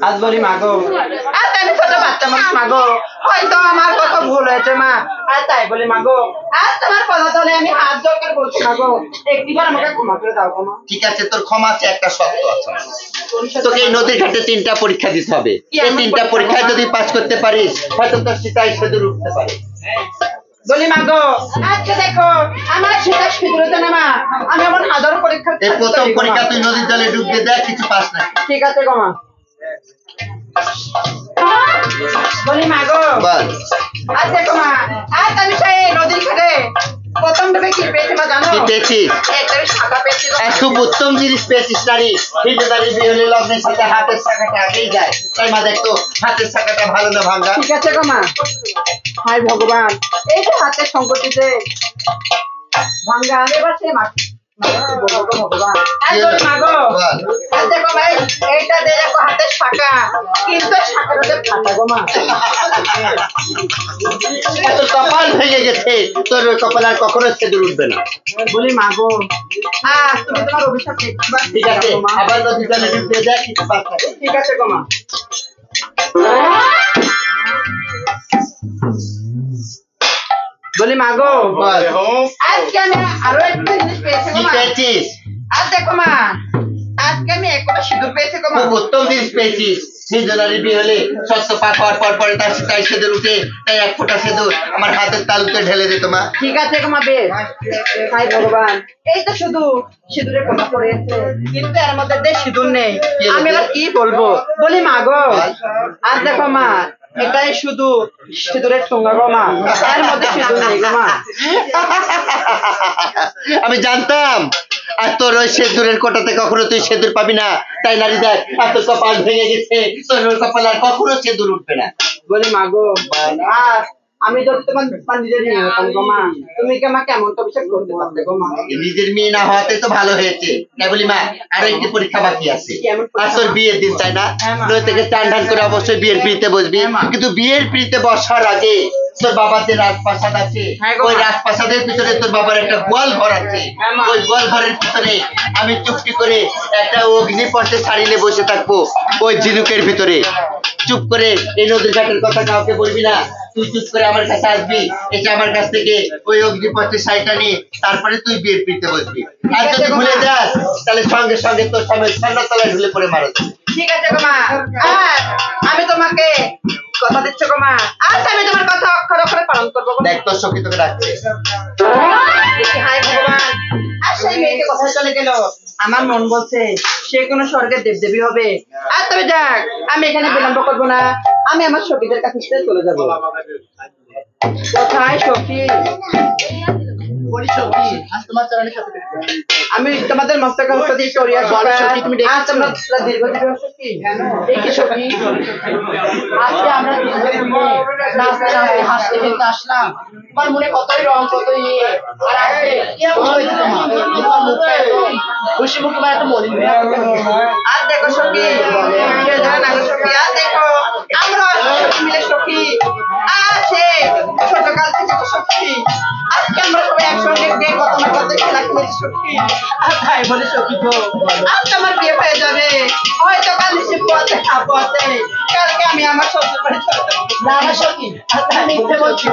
আজ বলি মাগো আর আমি ছোট বাচ্চা মানুষ মাগো, হয়তো আমার কথা ভুল হয়েছে মা, আর তাই বলি মাগো আজ তোমার কথা তলে আমি হাত জোর করে বলছি মাগো, একটিবার আমাকে ক্ষমা করে দাও গো মা। ঠিক আছে, তোর ক্ষমা আছে, একটা শর্ত আছে। তোকে এই নদীর ঘাটে 3টা পরীক্ষা দিতে হবে। এই 3টা পরীক্ষায় যদি পাস করতে পারিস হয়তো তোর সীতাই সেতুর উঠতে পারে। বলি মাগো আজকে দেখো আমার সেটা সিঁদুরতে না মা, আমি আমার হাজার পরীক্ষা এই প্রথম পরীক্ষা তুই নদীর জলে ডুব দিয়ে দেখ কিছু পাস না। ঠিক আছে গো মা। বলি মাগো বল। আজ দেখো মা আজ আমি সেই নদীর ঘাটে প্রথম ভেবে কি পেয়েছি মা জানো? কি পেয়েছিস? একটা শাখা পেয়েছি গো। খুব উত্তম জিনিস পেয়েছিস নারী। হিন্দুদারি বিহলে লগ্নের সাথে হাতের শাখাটা আগেই যায়, তাই মা দেখতো হাতের শাখাটা ভালো না ভাঙ্গা। ঠিক আছে গো মা। হায় ভগবান, এই যে হাতের সংকটিতে ভাঙ্গা এবার সে মা ভগবান মাগো দেখো ভাই এইটা দেখো হাতের শাখা, কিন্তু শাখাটা ফাটা গো মা। তোর কপাল ভেঙে গেছে, তোর কপাল আর কখনো সেদুর উঠবে না। বলি মাগো তুমি তোমার অভিশাপ ঠিক আছে, আবার নদীর জলে ডুব দিয়ে দেখ কিছু পাস না। ঠিক আছে গো মা। বলি মাগো আজকে আমি আরো একটা জিনিস পেয়েছি গো মা। পেয়েছিস? আজ দেখো মা আজকে আমি একটা সিঁদুর পেয়েছি গো মা। খুব উত্তম জিনিস পেয়েছিস। হিন্দুদারি বিহলে স্বচ্ছ পাক হওয়ার পর পরে তার সীতাই সেদুর উঠে, তাই 1 ফোঁটা সেদুর আমার হাতের তালুতে ঢেলে দে তোমা। ঠিক আছে গো মা বেশ। হায় ভগবান, এই তো শুধু সিঁদুরের কথা পড়েছে, কিন্তু এর মধ্যে যে সিঁদুর নেই, আমি এবার কি বলবো? বলি মাগো আজ দেখো মা এটাই শুধু সিঁদুরের ঠোঙ্গা গো মা, এর মধ্যে সিঁদুর নেই গো মা। আমি জানতাম আর তোর ওই সেদুরের কোটাতে কখনো তুই সেদুর পাবি না, তাই নারী দেখ এত কপাল ভেঙে গেছে, তোর ওই কপাল আর কখনো সেদুর উঠবে না। বলি মাগো আর আমি যদি তোমার নিজের মেয়ে হতাম গো মা, তুমি কি আমাকে এমন তো অভিষেক করতে পারতে গো মা? নিজের মেয়ে না হওয়াতে তো ভালো হয়েছে। তাই বলি মা আরো একটি পরীক্ষা বাকি আছে। আর তোর বিয়ের দিন তাই না, নই থেকে চান ঢান করে অবশ্যই বিয়ের পিড়িতে বসবি, কিন্তু বিয়ের পিড়িতে বসার আগে তোর বাবার যে রাজপ্রাসাদ আছে ওই রাজপ্রাসাদের ভিতরে তোর বাবার একটা গোয়াল ঘর আছে, ওই গোয়াল ঘরের ভিতরে আমি চুপটি করে একটা অগ্নিপথে ছাড়িলে বসে থাকবো ওই ঝিনুকের ভিতরে। চুপ করে এই নদীর ঘাটের কথা কাউকে বলবি না, তুই চুপ করে আমার কাছে আসবি, এসে আমার কাছ থেকে ওই অগ্নিপথের শাড়িটা নিয়ে তারপরে তুই বিয়ের পিড়িতে বসবি। আর যদি ভুলে যাস তাহলে সঙ্গে সঙ্গে তোর সামনে ঠান্ডা তলায় ঢুলে পড়ে মারা যাবে। ঠিক আছে গো মা, আমি তোমাকে কথা দিচ্ছি গো মা, আজ আমি তোমার কথা অক্ষর অক্ষরে পালন করবো। দেখ তোর সখী তোকে ডাকছে। হায় ভগবান, আর সেই মেয়েকে কোথায় চলে গেল? আমার মন বলছে সে কোনো স্বর্গের দেবদেবী হবে। আর তবে যাক, আমি এখানে বিলম্ব করবো না, আমি আমার সখীদের কাছে চলে যাবো। কোথায় সখী? বলি সখী আজ তোমার চরণের সাথে আমি তোমাদের মস্তকে হস্ত দিয়ে চড়িয়া বলো সখী তুমি আজ তোমরা দীর্ঘজীবী হও সখী। এই কি সখী, আজকে আমরা নাচতে নাচতে হাসতে খেলতে আসলাম, তোমার মনে কতই রং কতই ইয়ে, আর আজকে কেমন হয়েছে তোমার মুখটা এত খুশি মুখ, তোমার এত মলিন হয়ে আছে। আর দেখো সখী সখী, আর দেখো আমরা সখী মিলে সখী আছে ছোট কাল থেকে সখী, আজকে আমরা সবাই একসঙ্গে গিয়ে কত না কত খেলা খেলেছি সখী। আর তাই বলে সখী গো আজ আমার বিয়ে হয়ে যাবে, হয়তো কাল এসে পথে খাবো আছে, কালকে আমি আমার শ্বশুর বাড়ি চলে যাবো। না না সখী আমি মিথ্যে বলছি,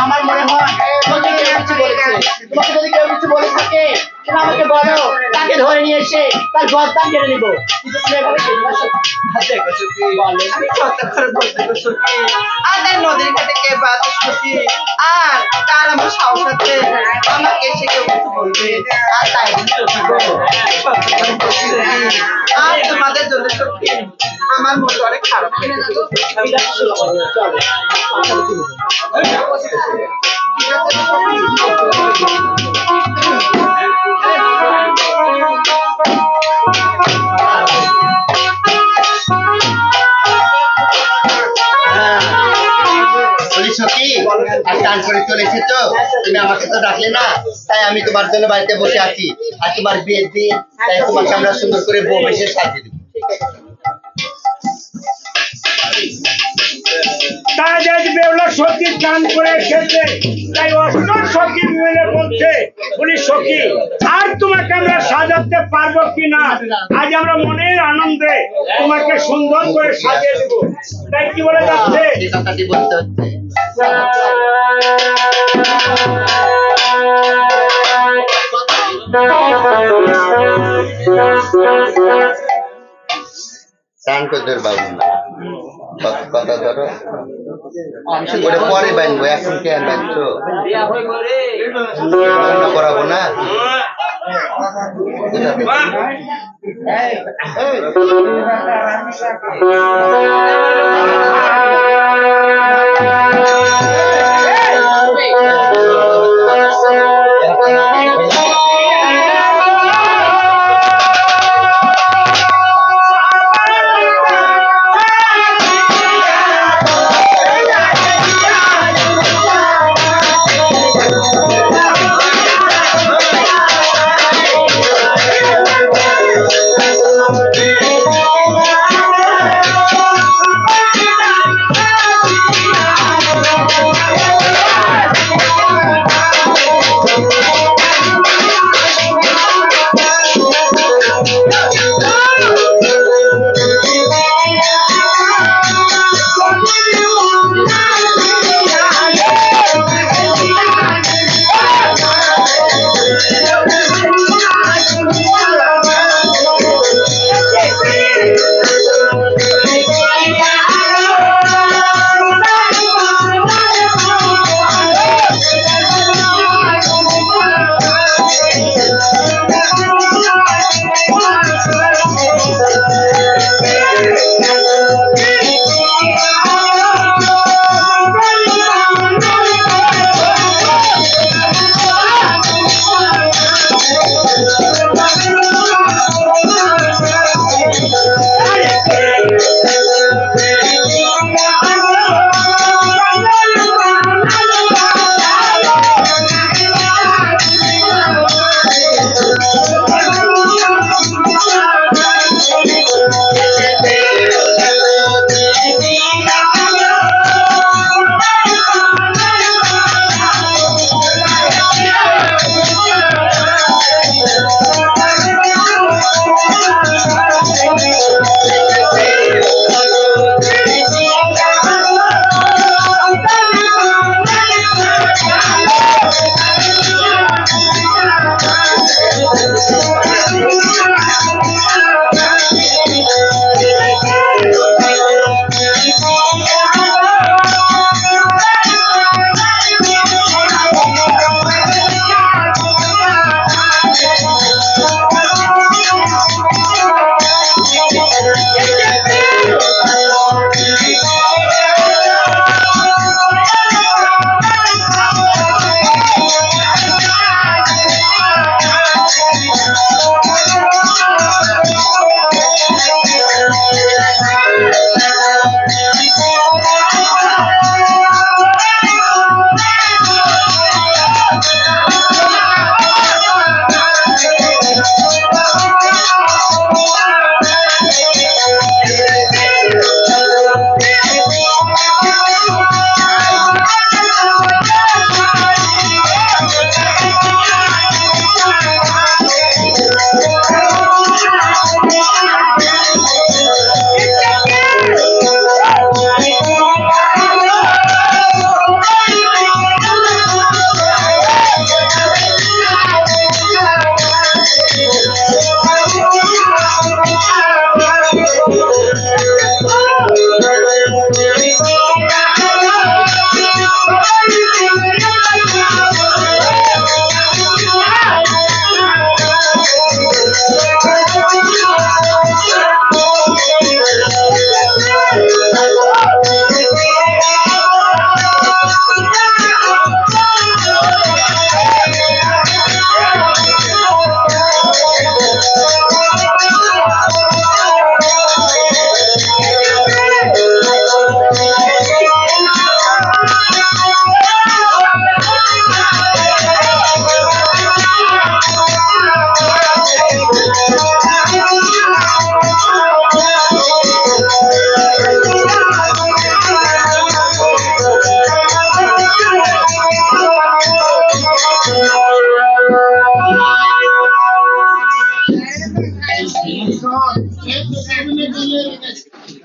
আমার মনে হয় তোমাকে কেউ কিছু বলেছে, তোমাকে যদি কেউ কিছু বলে থাকে সেটা আমাকে বলো, তাকে ধরে নিয়ে এসে তার গর্দান কেড়ে নিবো, কিন্তু তুমি এভাবে কেন না সখী? দেখো সখী বলে আমি কত করে বলতে গো সখী, আর নদীর ঘাটে কে বাস সখী, আর তার আমার সাহস আছে আমাকে এসে কেউ কিছু বলবে? আর তাই সখী গো আর তোমাদের জন্য সত্যি আমার মনটা অনেক খারাপ হয়ে গেছে। আর টান করে চলে এসেছো, তুমি আমাকে তো ডাকলে না, তাই আমি তোমার জন্য বাড়িতে বসে আছি। আর তোমার বিয়ের দিন, তাই তোমাকে আমরা সুন্দর করে বউ বেশে সাজিয়ে দেবো। তাই আজ বেউলা সখী স্নান করে এসেছে, তাই অষ্টম সখী মিলে বলছে বলি সখী আর তোমাকে আমরা সাজাতে পারবো কিনা আজ আমরা মনের আনন্দে তোমাকে সুন্দর করে সাজিয়ে দেবো। তাই কি বলে যাচ্ছে? এই কথাটি বলতে হচ্ছে। স্নান করে ধর বাবু না কথা ধরো ওটা পরে বানবো এখন কেন বানছো করাবো না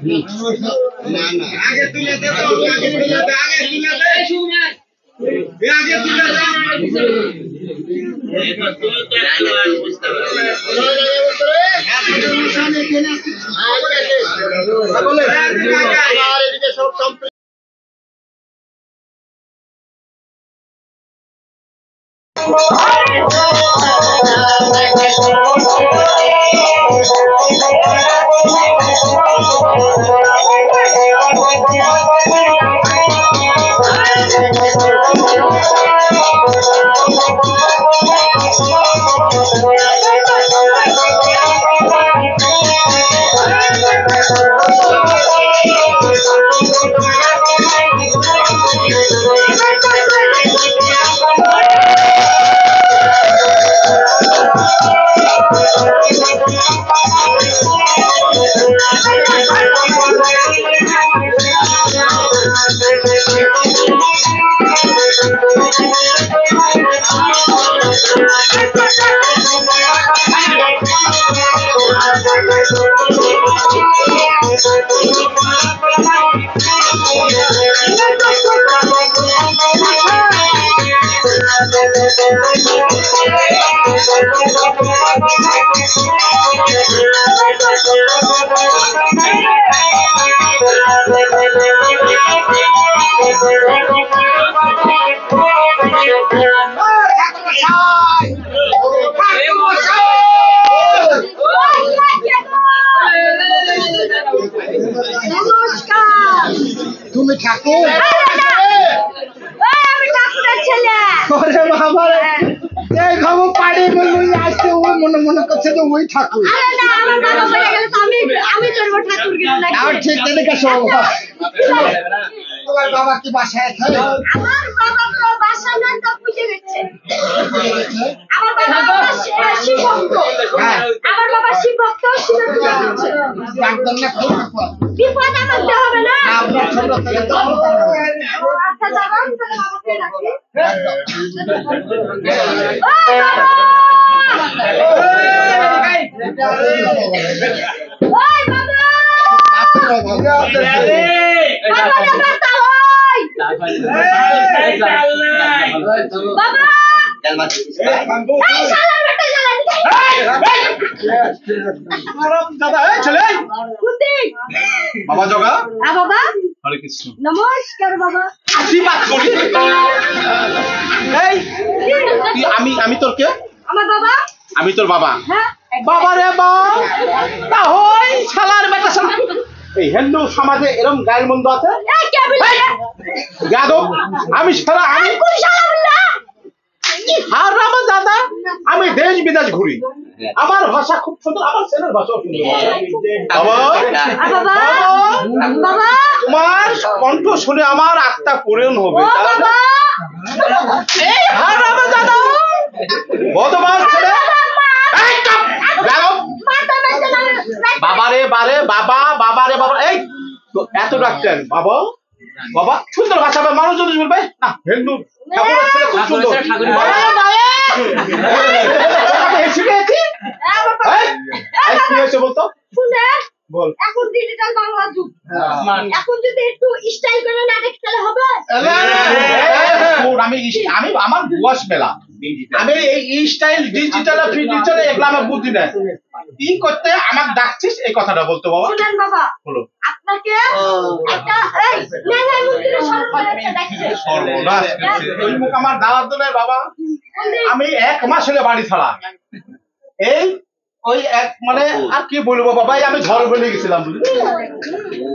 আগে তুলে দে তো, আগে তুলে দে, আগে তুলে দে। আগে তুলে দে। তুমি ঠাকুর? আমি ঠাকুরের ছেলে। ওরে বাবা রে, এই খবর পাড়ে বলবো আসতে ওই মনে মনে করছে যে ওই ঠাকুর। আরে না, আমার বাবা মরে গেলে তো আমি ধরবো ঠাকুর গেলে নাকি? আর ঠিক দেখে শোনো, তোমার বাবা কি বাসায় থাকে? আমার বাবা তো বাসায় নাই, তো পুজো গেছে। আমার বাবা শিব ভক্ত। হ্যাঁ। আমার বাবা শিব ভক্ত, শিবের পূজা করছে। ডাক্তার না খুব বিপদ। বিপদ আমাকে হবে না। আপনার ছোট থেকে যাও। ও আচ্ছা, যাবেন তাহলে বাবাকে ডাকি। ওই বাবা! বাবা রে বাঁচা, ওই! বাবা! এই শালার বেটা, শালার বেটা! কুন্তি! বাবা জগা বাবা, হরে কৃষ্ণ নমস্কার বাবা। আশীর্বাদ করি। এই আমি তোর কে? আমার বাবা? আমি তোর বাবা। হ্যাঁ? বাবা রে তা হই শালার বেটা শালা। এই হিন্দু সমাজে এরকম গায়ের মন্দ আছে? এই কে বললি? যাদব আমি শালা আমি কোন শালা বললা? হারাম দাদা, আমি দেশ বিদেশ ঘুরি, আমার ভাষা খুব সুন্দর, আমার ছেলের ভাষাও সুন্দর। বাবা বাবা! বাবা! তোমার কণ্ঠ শুনে আমার আত্মা পূরণ হবে। ও বাবা! এই হারাম দাদা, বদমাস ছেলে। এই চুপ! যাদব! মাথা ব্যথা লাগে। বাবারে বারে বাবা, বাবারে বাবা। এই তো এত ডাকছেন বাবা, বাবা সুন্দর ভাষা হবে, মানুষ যদি বলবে না হিন্দু ঠাকুরের ছেলে খুব সুন্দর। বাবা, তোমাকে শিখেছি। এই, এই কি হয়েছে বলতো? শুনে, বল। এখন ডিজিটাল বাংলা যুগ। এখন যদি একটু স্টাইল করে না দেখি তাহলে হবে? শোন, আমি আমার বয়স মেলা, আমি এই স্টাইল ডিজিটাল ফিজিটাল এগুলো আমার বুদ্ধি নেই। কি করতে আমাকে ডাকছিস এই কথাটা বলতে বাবা? শুনেন বাবা, বলো। আপনাকে একটা এই নেহাই মন্দিরে স্মরণ করে একটা ডাকছে। সর্বনাশ করেছে। ওই মুখ আমার দাওয়াত দিলে বাবা, আমি 1 মাস হলে বাড়ি ছাড়া। এই ওই এক মানে আর কি বলবো বাবা, এই আমি ঝড় বলে গেছিলাম বুঝলি,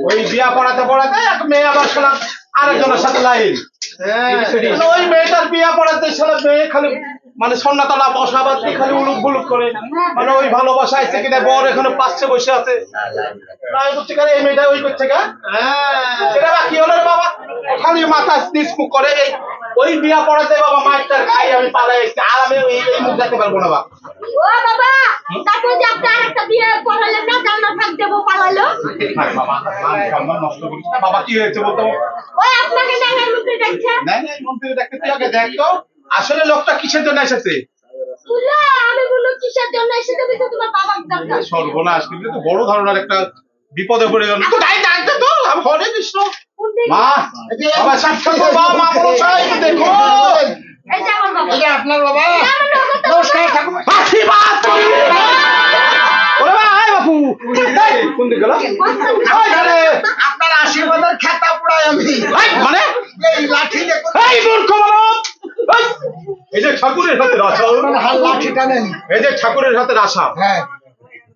ওই বিয়া পড়াতে পড়াতে এক মেয়ে আবার শোনা আরেকজনের সাথে লাইন, ওই মেয়েটার বিয়া পড়াতে সারা মেয়ে খালি মানে সন্ন্যাতলা বসাবাদ খালি উলুক বুলুক করে, মানে ওই ভালোবাসা আছে কিনা বর এখানে পাশে বসে আছে, তাই করছে কেন এই মেয়েটা ওই করছে কেন, সেটা বা কি হলো রে বাবা, খালি মাথা নিচ মুখ করে। এই ওই বিয়া পড়াতে বাবা মাছটার খাই আমি পালাই এসেছি, আর আমি এই মুখ দেখতে পারবো না বাবা। ও বাবা, তারপর যে আপনি আরেকটা বিয়ে করালেন না, জানা থাক দেবো পালালো। থাক বাবা, মান সম্মান নষ্ট করিস না বাবা, কি হয়েছে বলতো? ওই আপনাকে নেহাই মন্দিরে ডাকছে। না না, মন্ত্রী দেখতে তুই আগে দেখ তো আসলে লোকটা কিসের জন্য এসেছে। বুঝলে, আমি বললো কিসের জন্য এসে তুমি তো তোমার বাবার দরকার। সর্বনাশ, কিন্তু তো বড় ধরনের একটা বিপদে পড়ে গেল। তো হরে কৃষ্ণ মা বাবা সাক্ষাৎ বাবা মা বলো চাই দেখো এই যে আমার বাবা। এই যে আপনার বাবা নমস্কার ঠাকুর। আশীর্বাদ ওরে ভাই বাপু কোন দিকে গেল আপনার আশীর্বাদের খেতা পড়াই আমি মানে এই লাঠি দিয়ে এই মূর্খ মানব এই যে ঠাকুরের হাতে রাশা লাঠিটা নেন এই যে ঠাকুরের হাতে রাশা হ্যাঁ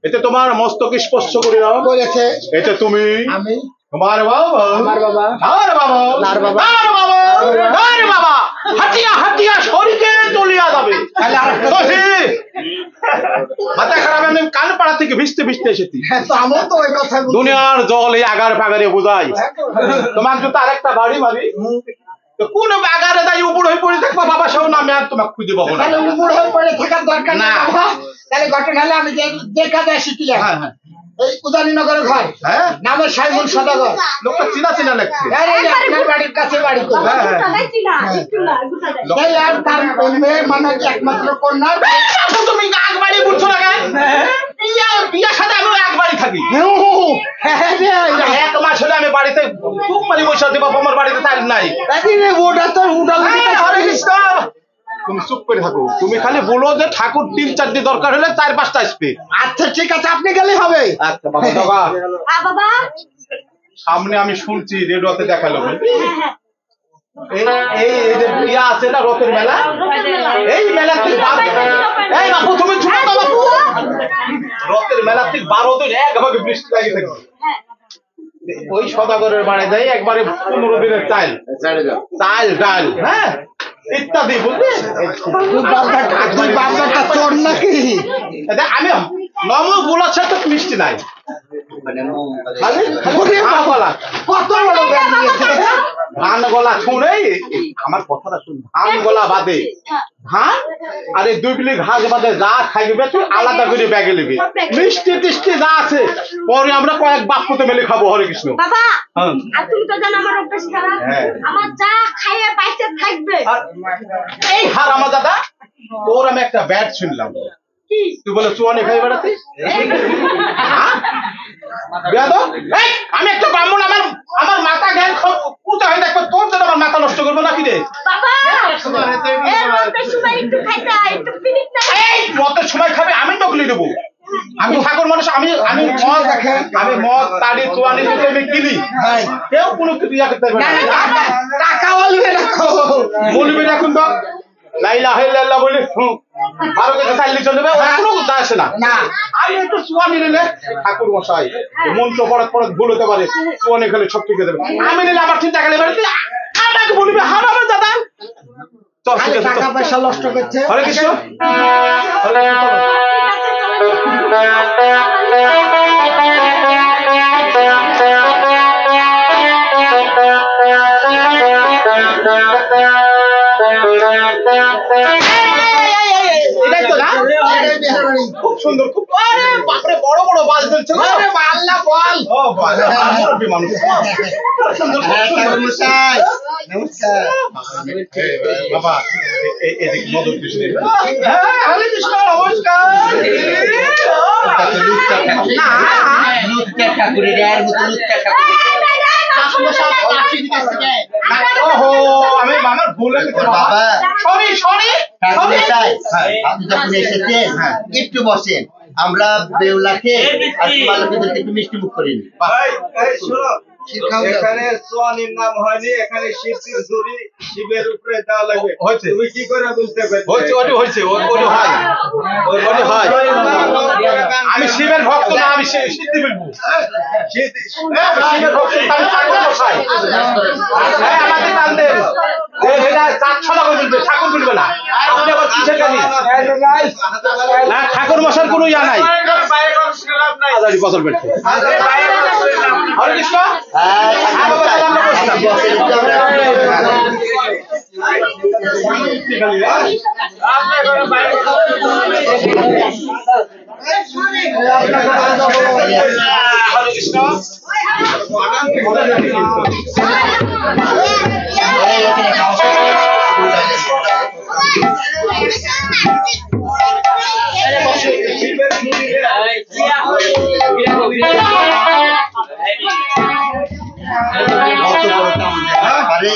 এতে তোমার মস্তকে স্পর্শ করে নাও করেছে এতে তুমি আমি তোমার বাবা আমার বাবা আর বাবা আর বাবা। আর বাবা আর বাবা হাতিয়া হাতিয়া শরীরে চলিয়া যাবে তাহলে আরেকটা শশী! মাথা খারাপ আমি কান পাড়া থেকে ভিজতে ভিজতে এসেছি হ্যাঁ তো আমিও তো ওই কথা বলছি দুনিয়ার জল এই আগার পাগারে বোঝাই তোমার যদি আরেকটা বাড়ি মারি তো কোন আগারে যাই উপর হয়ে পড়ে থাকবো বাবা সব নামে আর তোমাকে খুঁজে পাবো না তাহলে উপর হয়ে পড়ে থাকার দরকার না। না বাবা। তাহলে ঘটনা হলে আমি যে কাজে এসেছিলাম হ্যাঁ হ্যাঁ এই উদানীনগরের ঘর হ্যাঁ নামের সাইমন সদাগর লোকটা চিনা চিনা লাগছে এই যে আপনার বাড়ির কাছে বাড়ি তো হ্যাঁ, হ্যাঁ। গুটাইছি না, একটু না, গুটাই। এই আর তার মেয়ে মানে একমাত্র কন্যা তুমি এক বাড়ি বুঝছো না কেন বিয়ার সাথে আমি এক বাড়ি থাকি এক মাস হলে আমি বাড়িতে খুব মানে বসে আছি বাবা আমার বাড়িতে তার নাই ওটা তো উঠাল হরে কৃষ্ণ তুমি চুপ করে থাকো তুমি খালি বলো যে ঠাকুর 3-4টি দরকার হলে 4-5টা আসবে আচ্ছা ঠিক আছে আপনি গেলে হবে আচ্ছা বাবা বাবা বাবা। সামনে আমি শুনছি রেডিওতে দেখালো হ্যাঁ, হ্যাঁ। এই এই এই যে ইয়া আছে না রথের মেলা এই মেলা থেকে এই বাপু তুমি ছোট তো বাপু রথের মেলা থেকে 12 দিন এক ভাগে বৃষ্টি লাগে থাকে হ্যাঁ। ওই সদাগরের বাড়ি যাই একবারে 15 দিনের চাল চাল ডাল হ্যাঁ ইত্যাদি বুঝলি তুই বাচ্চাটা তোর নাকি আমি নম বলার সাথে মিষ্টি নাই ওরে বাবা, কত বড় ব্যাগ নিয়েছে ধান গলা শুনে আমার কথাটা শুন ধান গলা বাদে ধান আর এই 2 বিলি ঘাস বাদে যা খাইবে তুই আলাদা করে ব্যাগে নিবি মিষ্টি টিষ্টি যা আছে পরে আমরা কয়েক বাক্যতে মেলে খাবো হরে কৃষ্ণ বাবা, হ্যাঁ। আর তুমি তো জানো আমার অভ্যাস খারাপ। হ্যাঁ। আমার যা খাইয়ে বাইচে থাকবে। আর এই হারামা দাদা তোর আমি একটা ব্যাট শুনলাম কি? তুই বলে চুয়ানি খাই বেড়াতে আমি একটা ব্রাহ্মণ আমার আমার মাথা জ্ঞান পুঁতে হয়ে দেখবো তোর জন্য আমার মাথা নষ্ট করবো নাকি রে বাবা, এর মধ্যে সময় একটু খাইতে হয়, একটু পিরিত না। এই মতের সময় খাবে আমি নকলি দেবো আমি ঠাকুর মানুষ আমি আমি মদ আমি মদ তাড়ি চুয়ানি যদি আমি কিনি কেউ কোনো কিছু ইয়া করতে পারবে না টাকা বলবে রাখো বলবি রাখুন তো লাইলা হাইল্লাহ বলে আরো কিছু চাইলে চলে যাবে ওর কোনো কথা আসে না না আমি একটু চুয়ানি নিলে ঠাকুর মশাই মন্ত্র পড়াত পড়াত ভুল হতে পারে চুয়ানি খেলে সব ঠিক হয়ে যাবে আমি নিলে আমার ঠিক দেখালে বাড়িতে আমাকে বলবি হারাবে দাদা চল ঠিক আছে টাকা পয়সা নষ্ট করছে হরে কৃষ্ণ হরে কৃষ্ণ এটাই তো না এটাই মেহরবানি। খুব সুন্দর খুব আরে বাপরে বড় বড় বাল চলছে না আরে বাল্লা বল ও বাল মুরব্বি মানুষ খুব সুন্দর খুব হ্যাঁ, সুন্দর। ঠাকুর মশাই, নমস্কার বাবা এদিক মদন কৃষ্ণ হ্যাঁ হরে কৃষ্ণ নমস্কার লুচ্চা ঠাকুরের আর মতো লুচ্চা ঠাকুরের ওহো আমি আমার ভুল হয়ে গেছে বাবা বাবা সরি সরি ঠাকুর মশাই, আপনি যখন এসেছেন একটু বসেন আমরা বেউলাকে আর তোমার লোকেদেরকে একটু মিষ্টি মুখ করিনি এখানে সোয়ানির নাম হয়নি, এখানে শিবজির ঝুড়ি শিবের উপরে দেওয়া লাগবে। হয়েছে তুমি কি করে বলতে পারবে? হয়েছে ওটি হয়েছে ওটি হয় ওটি হয় আমি শিবের ভক্ত না আমি সিদ্ধি বলবো আমি শিবের ভক্ত না, আমি ঠাকুর মশাই হ্যাঁ আমাকে টানতে এটা 400 টাকা বলবে ঠাকুর বলবে না আপনি আবার কিসের জানি না ঠাকুর মশার কোনো ইয়া নাই আজারি পছল পেটছে হরে কৃষ্ণ হ্যাঁ ঠাকুর মশাই, আপনি বসেন, একটু হরে কৃষ্ণ কত বড় কাম আরে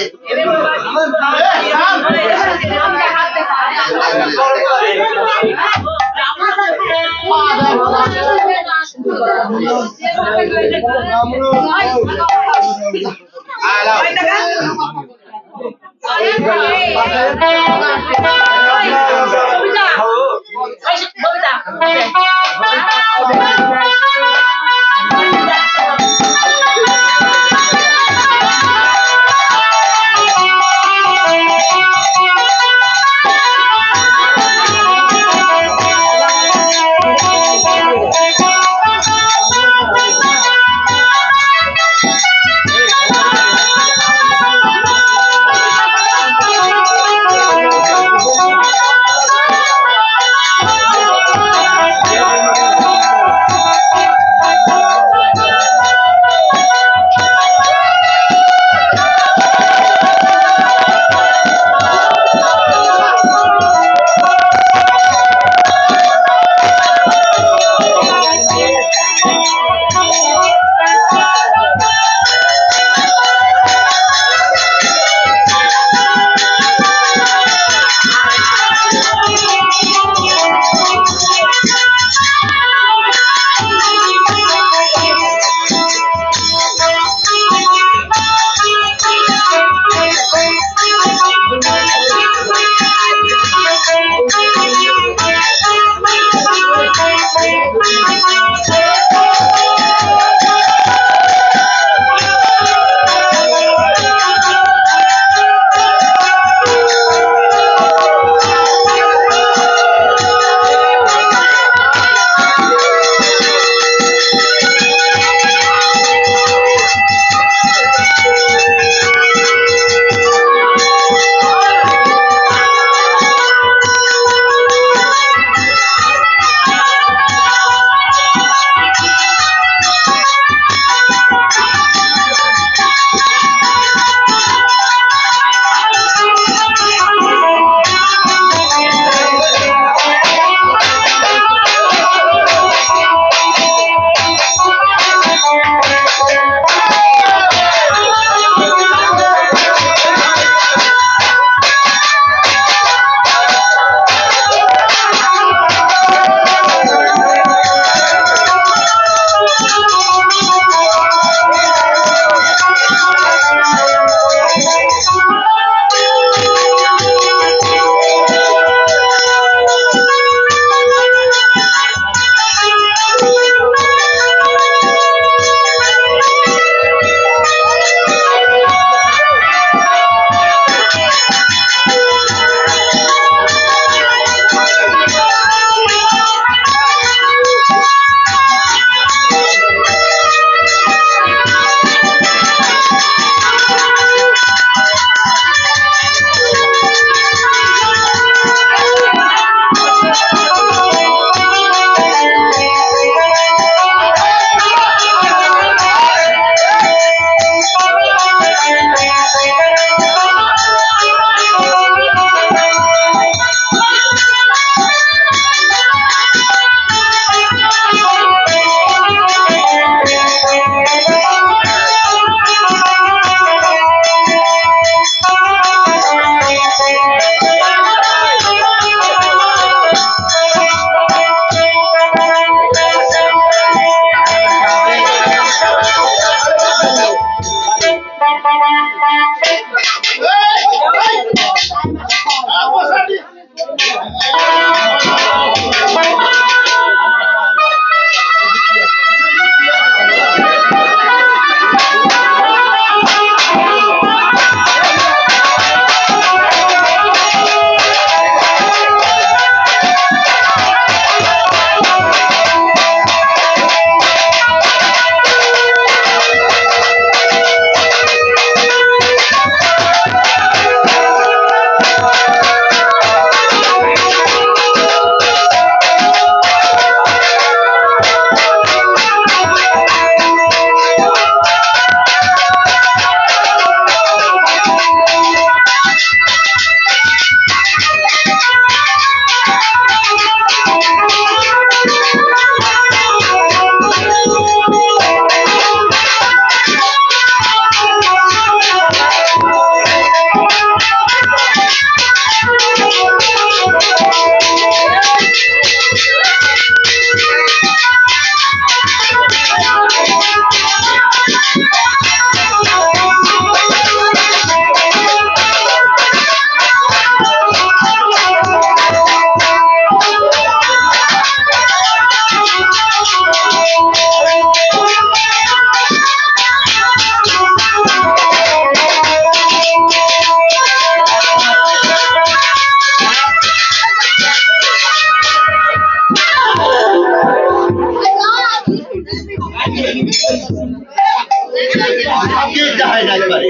কেটে হয় না একবারে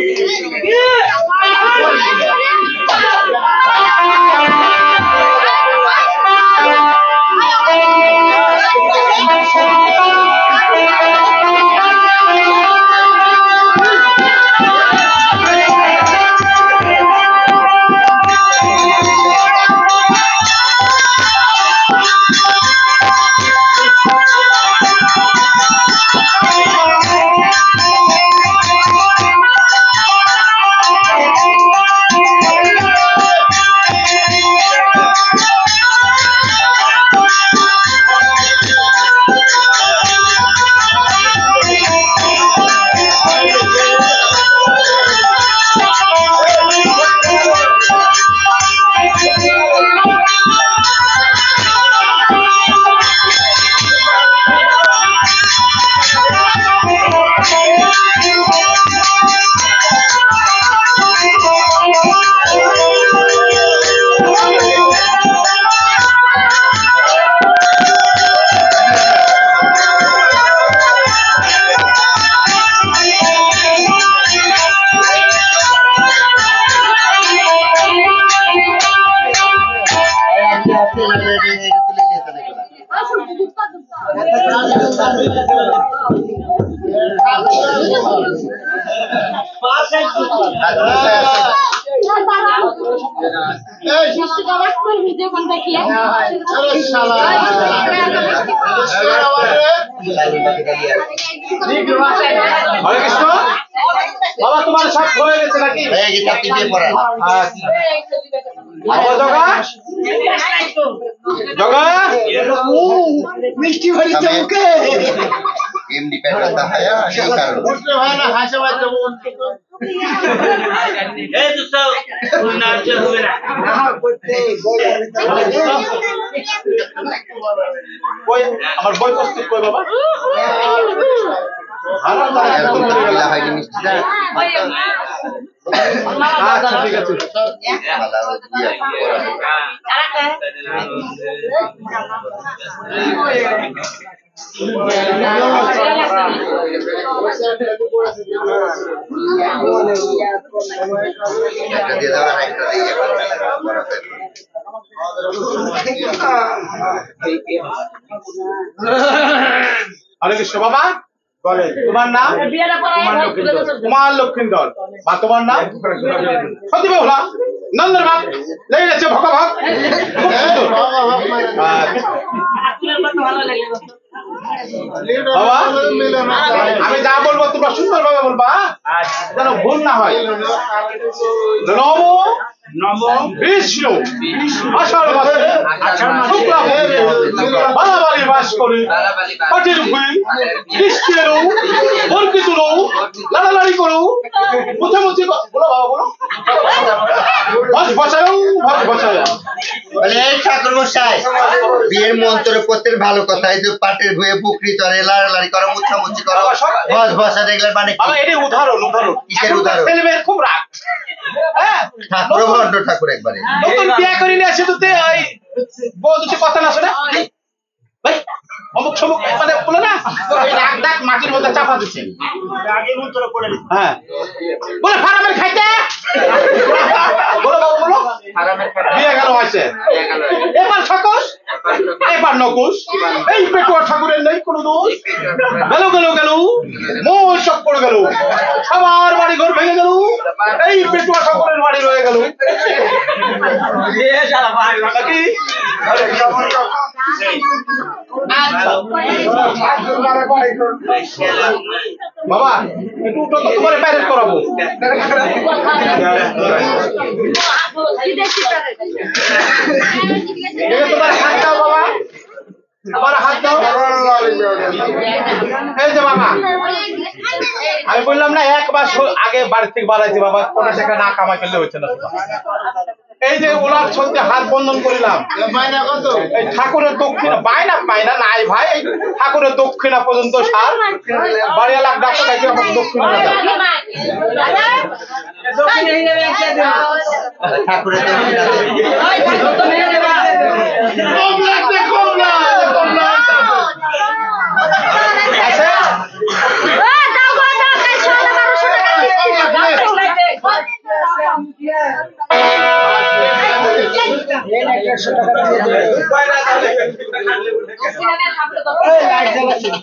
হরে কৃষ্ণ বাবা তোমার সব হয়ে গেছে নাকি হয়ে গেছে আপনি বিয়ে পড়ান জগা জগা মিষ্টি ভরি চৌকে এমনি পেট ব্যথা হয় সেই কারণে কই আমার বই প্রস্তুত কই বাবা হয়নি মিষ্টিটা আচ্ছা ঠিক আছে একটা দিয়ে দেওয়া আর একটা দিয়ে হরে কৃষ্ণ বাবা তোমার নাম কুমার লক্ষিন্দর বা তোমার নাম সত্যি বাবুলা নন্দর ভাব লেগে গেছে ভগবান বাবা আমি যা বলবো তোমরা সুন্দর ভাবে বলবা যেন ভুল না হয় নম বিষ্ণু আষাঢ় মাসে শুক্লাপক্ষে বালাবালি বাস করে পাটির ভুই বৃষ্টির বরকিত লাড়ালাড়ি করো মুছামুছি বলো বাবা বলো ভস বসায় ভস বসায় বলে এই ঠাকুর মশাই বিয়ের মন্ত্র পত্রের ভালো কথা এই যে পাটের ভুয়ে পুকুরি চড়ে লাড়ালাড়ি করো মুছামুছি করো বস বসা দেখলে মানে বাবা এটি উদাহরণ কিসের উদাহরণ? ছেলেমেয়ের খুব রাগ হ্যাঁ ঠাকুর ভণ্ড ঠাকুর একবারে নতুন বিয়ে করি নিয়ে আসে তো ওই বউ দুটি কথা না শোনে ভাই অমুক সমুক মানে বলে না ওই রাগ ডাক মাটির মধ্যে চাপা দিচ্ছে হ্যাঁ বলে ফারামের খাইতে বলো বাবু বলো বিয়ে গেল হয়েছে এবার সকস এবার নকুশ এই পেটুয়া ঠাকুরের নেই কোনো দোষ গেল গেল গেল মোর সব পড়ে গেল সবার বাড়ি ঘর ভেঙে গেল এই পেটুয়া ঠাকুরের বাড়ি রয়ে গেল নাকি? বাবা একটু উঠো তো তোমার প্যারেড করাবো তোমার হাত দাও বাবা আমার হাত দাও এই যে বাবা আমি বললাম না 1 মাস আগে বাড়ি থেকে বাড়াইছি বাবা কোনো টাকা না কামাই করলে হচ্ছে না এই যে ওনার সঙ্গে হাত বন্ধন করিলাম এই ঠাকুরের দক্ষিণা বাইনা পাইনা নাই ভাই এই ঠাকুরের দক্ষিণা পর্যন্ত সার বাড়িয়া লাখ ডাক্তার ডাকি আমার দক্ষিণা ঠাকুরের দাও 100 টাকা দিয়ে দেবে। এই লাইট জ্বালাচ্ছি না।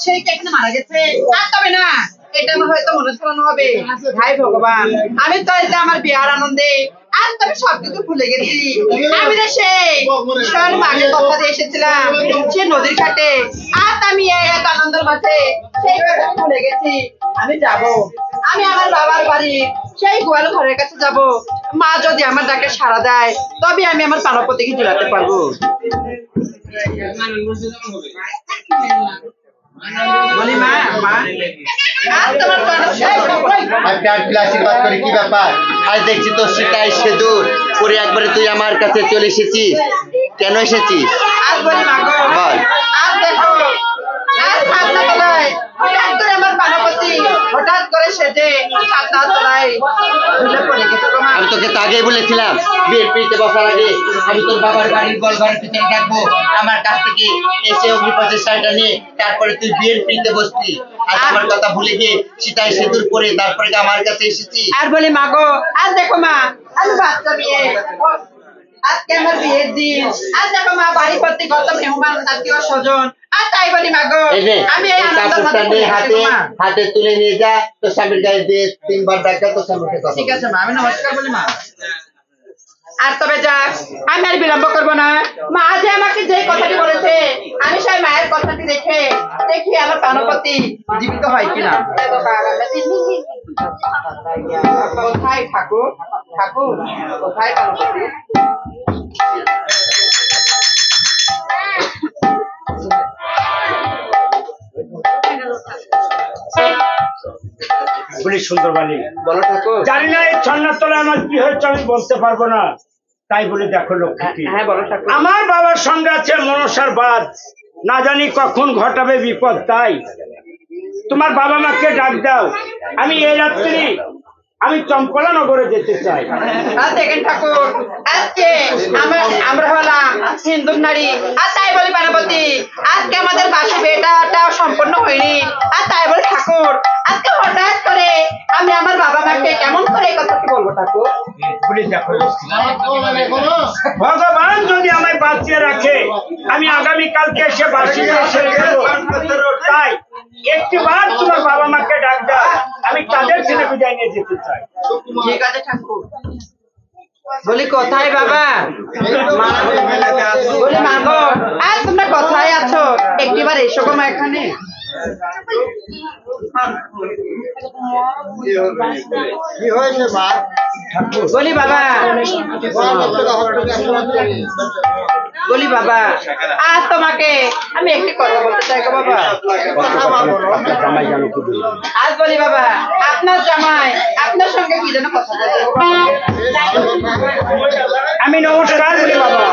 সেই কে এখানে মারা গেছে আর তবে না এটা আমার হয়তো মনে চালানো হবে ভাই ভগবান আমি তো এটা আমার বিয়ার আনন্দে আর তবে সবকিছু ভুলে গেছি আমি না সেই শোন মাকে কথা দিয়ে এসেছিলাম সে নদীর ঘাটে আর আমি এই এক আনন্দের মাঝে সেই কথা ভুলে গেছি আমি যাব আমি আমার বাবার বাড়ি সেই গোয়াল ঘরের কাছে যাব মা যদি আমার ডাকে সাড়া দেয় তবে আমি আমার প্রাণপতিকে জুড়াতে পারবো বলি মা মা আর তোমার আশীর্বাদ করে কি ব্যাপার আজ দেখছি তোর সেটাই সেদূর পরে একবারে তুই আমার কাছে চলে এসেছিস কেন এসেছিস আর বলি মা গো বল আর দেখো আর ছাদনা তলায় হঠাৎ করে আমার প্রাণপতি হঠাৎ করে সেজে ছাদনা তলায় ঝুলে পড়ে গেছে গো মা আমি তোকে তো আগেই বলেছিলাম বিয়ের পিড়িতে বসার আগে আমি তোর বাবার বাড়ির গোয়াল ঘরের পিছনে থাকবো আমার কাছ থেকে এসে অগ্নিপথের শাড়িটা নিয়ে তারপরে তুই বিয়ের পিড়িতে বসবি আর আমার কথা ভুলে গিয়ে সীতায় সেতুর পরে তারপরে আমার কাছে এসেছি আর বলি মা গো আর দেখো মা আমি বাচ্চা বিয়ে আজকে আমার বিয়ের দিন আর দেখো মা বাড়ি ভর্তি কত মেহমান আত্মীয় স্বজন আর তাই বলি মা গো এই নে, আমি এই এই আনন্দের কাপড়টা মাঝে নিয়ে পড়ে গেছি গো মা। হাতে তুলে নিয়ে যা তোর স্বামীর গায়ে দিয়ে 3 বার ডাকা তোর স্বামীকে কথা ঠিক বল। আছে মা আমি নমস্কার বলি মা আর তবে যাক আমি আর বিলম্ব করবো না মা যে আমাকে যে কথাটি বলেছে আমি সেই মায়ের কথাটি দেখে দেখি আমার প্রাণপতি জীবিত হয় কিনা কোথায় ঠাকুর ঠাকুর কোথায় প্রাণপতি বলি সুন্দর বালি বলো ঠাকুর জানি না এই ছন্নার তলায় আমার কি হয়েছে আমি বলতে পারবো না তাই বলে দেখো লক্ষ্মী হ্যাঁ বলো ঠাকুর আমার বাবার সঙ্গে আছে মনসার বাদ না জানি কখন ঘটাবে বিপদ তাই তোমার বাবা মাকে ডাক দাও আমি এই রাত্রি আমি চম্পলা নগরে যেতে চাই আর দেখেন ঠাকুর আজকে আমরা হলাম হিন্দু নারী আর তাই বলি প্রাণপতি আজকে আমাদের বাসী বিয়েটা সম্পন্ন হয়নি আর তাই বলি ঠাকুর আজকে হঠাৎ করে আমি আমার বাবা মাকে কেমন করে এই কথাটি বলবো ঠাকুর বলে দেখো ভগবান যদি আমায় বাঁচিয়ে রাখে আমি আগামীকালকে এসে বাসি এসে তাই একটিবার তোমার বাবা মাকে ডাক দাও আমি তাদের ছেলে বিদায় নিয়ে যেতে চাই ঠিক আছে ঠাকুর বলি কোথায় বাবা? বলি মা গো, আর তোমরা কোথায় আছো? একটিবার এসো গো মা এখানে। কি হয়েছে মা? বলি বাবা, বলি বাবা, আজ তোমাকে আমি একটি কথা বলতে চাই গো বাবা। আজ বলি বাবা, আপনার জামাই আপনার সঙ্গে কি যেন কথা বলতে। আমি নমস্কার বলি বাবা।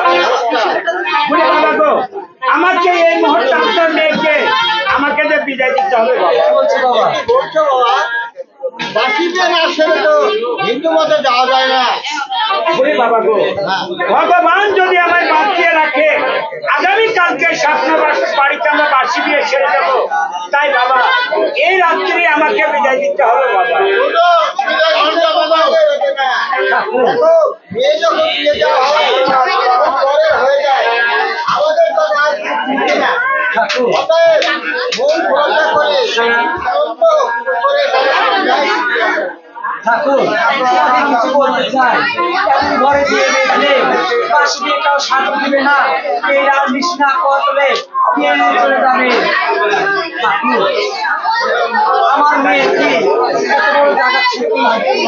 বলি বাবা গো, আমাকে এই মুহূর্তে আপনার মেয়েকে আমাকে যে বিদায় দিতে হবে বাবা। বলছো বাবা? বাকিদের আসলে তো হিন্দু মতে যাওয়া যায় না। বলি বাবা গো, ভগবান যদি আমায় বাঁচিয়ে রাখে আগামীকালকে বাড়িতে আমরা বাসি দিয়ে ছেড়ে যাবো। তাই বাবা এই রাত্রি আমাকে বিদায় দিতে হবে বাবা। বিয়ে যখন দিয়ে যাওয়া হয় পরে হয়ে যায়, আমাদের তো আর কিছু না। অতএব মন খোলা করে শান্ত করে ঠাকুর আপনাকে কিছু বলতে চাই। এমন ঘরে দিয়ে দিলে পাশে দিয়ে কাউ সাথে দিবে না, এই আর মিশ না করলে বিয়ে নিয়ে চলে যাবে। ঠাকুর আমার মেয়ে কি এত বড় জায়গা থেকে উপায় নেই।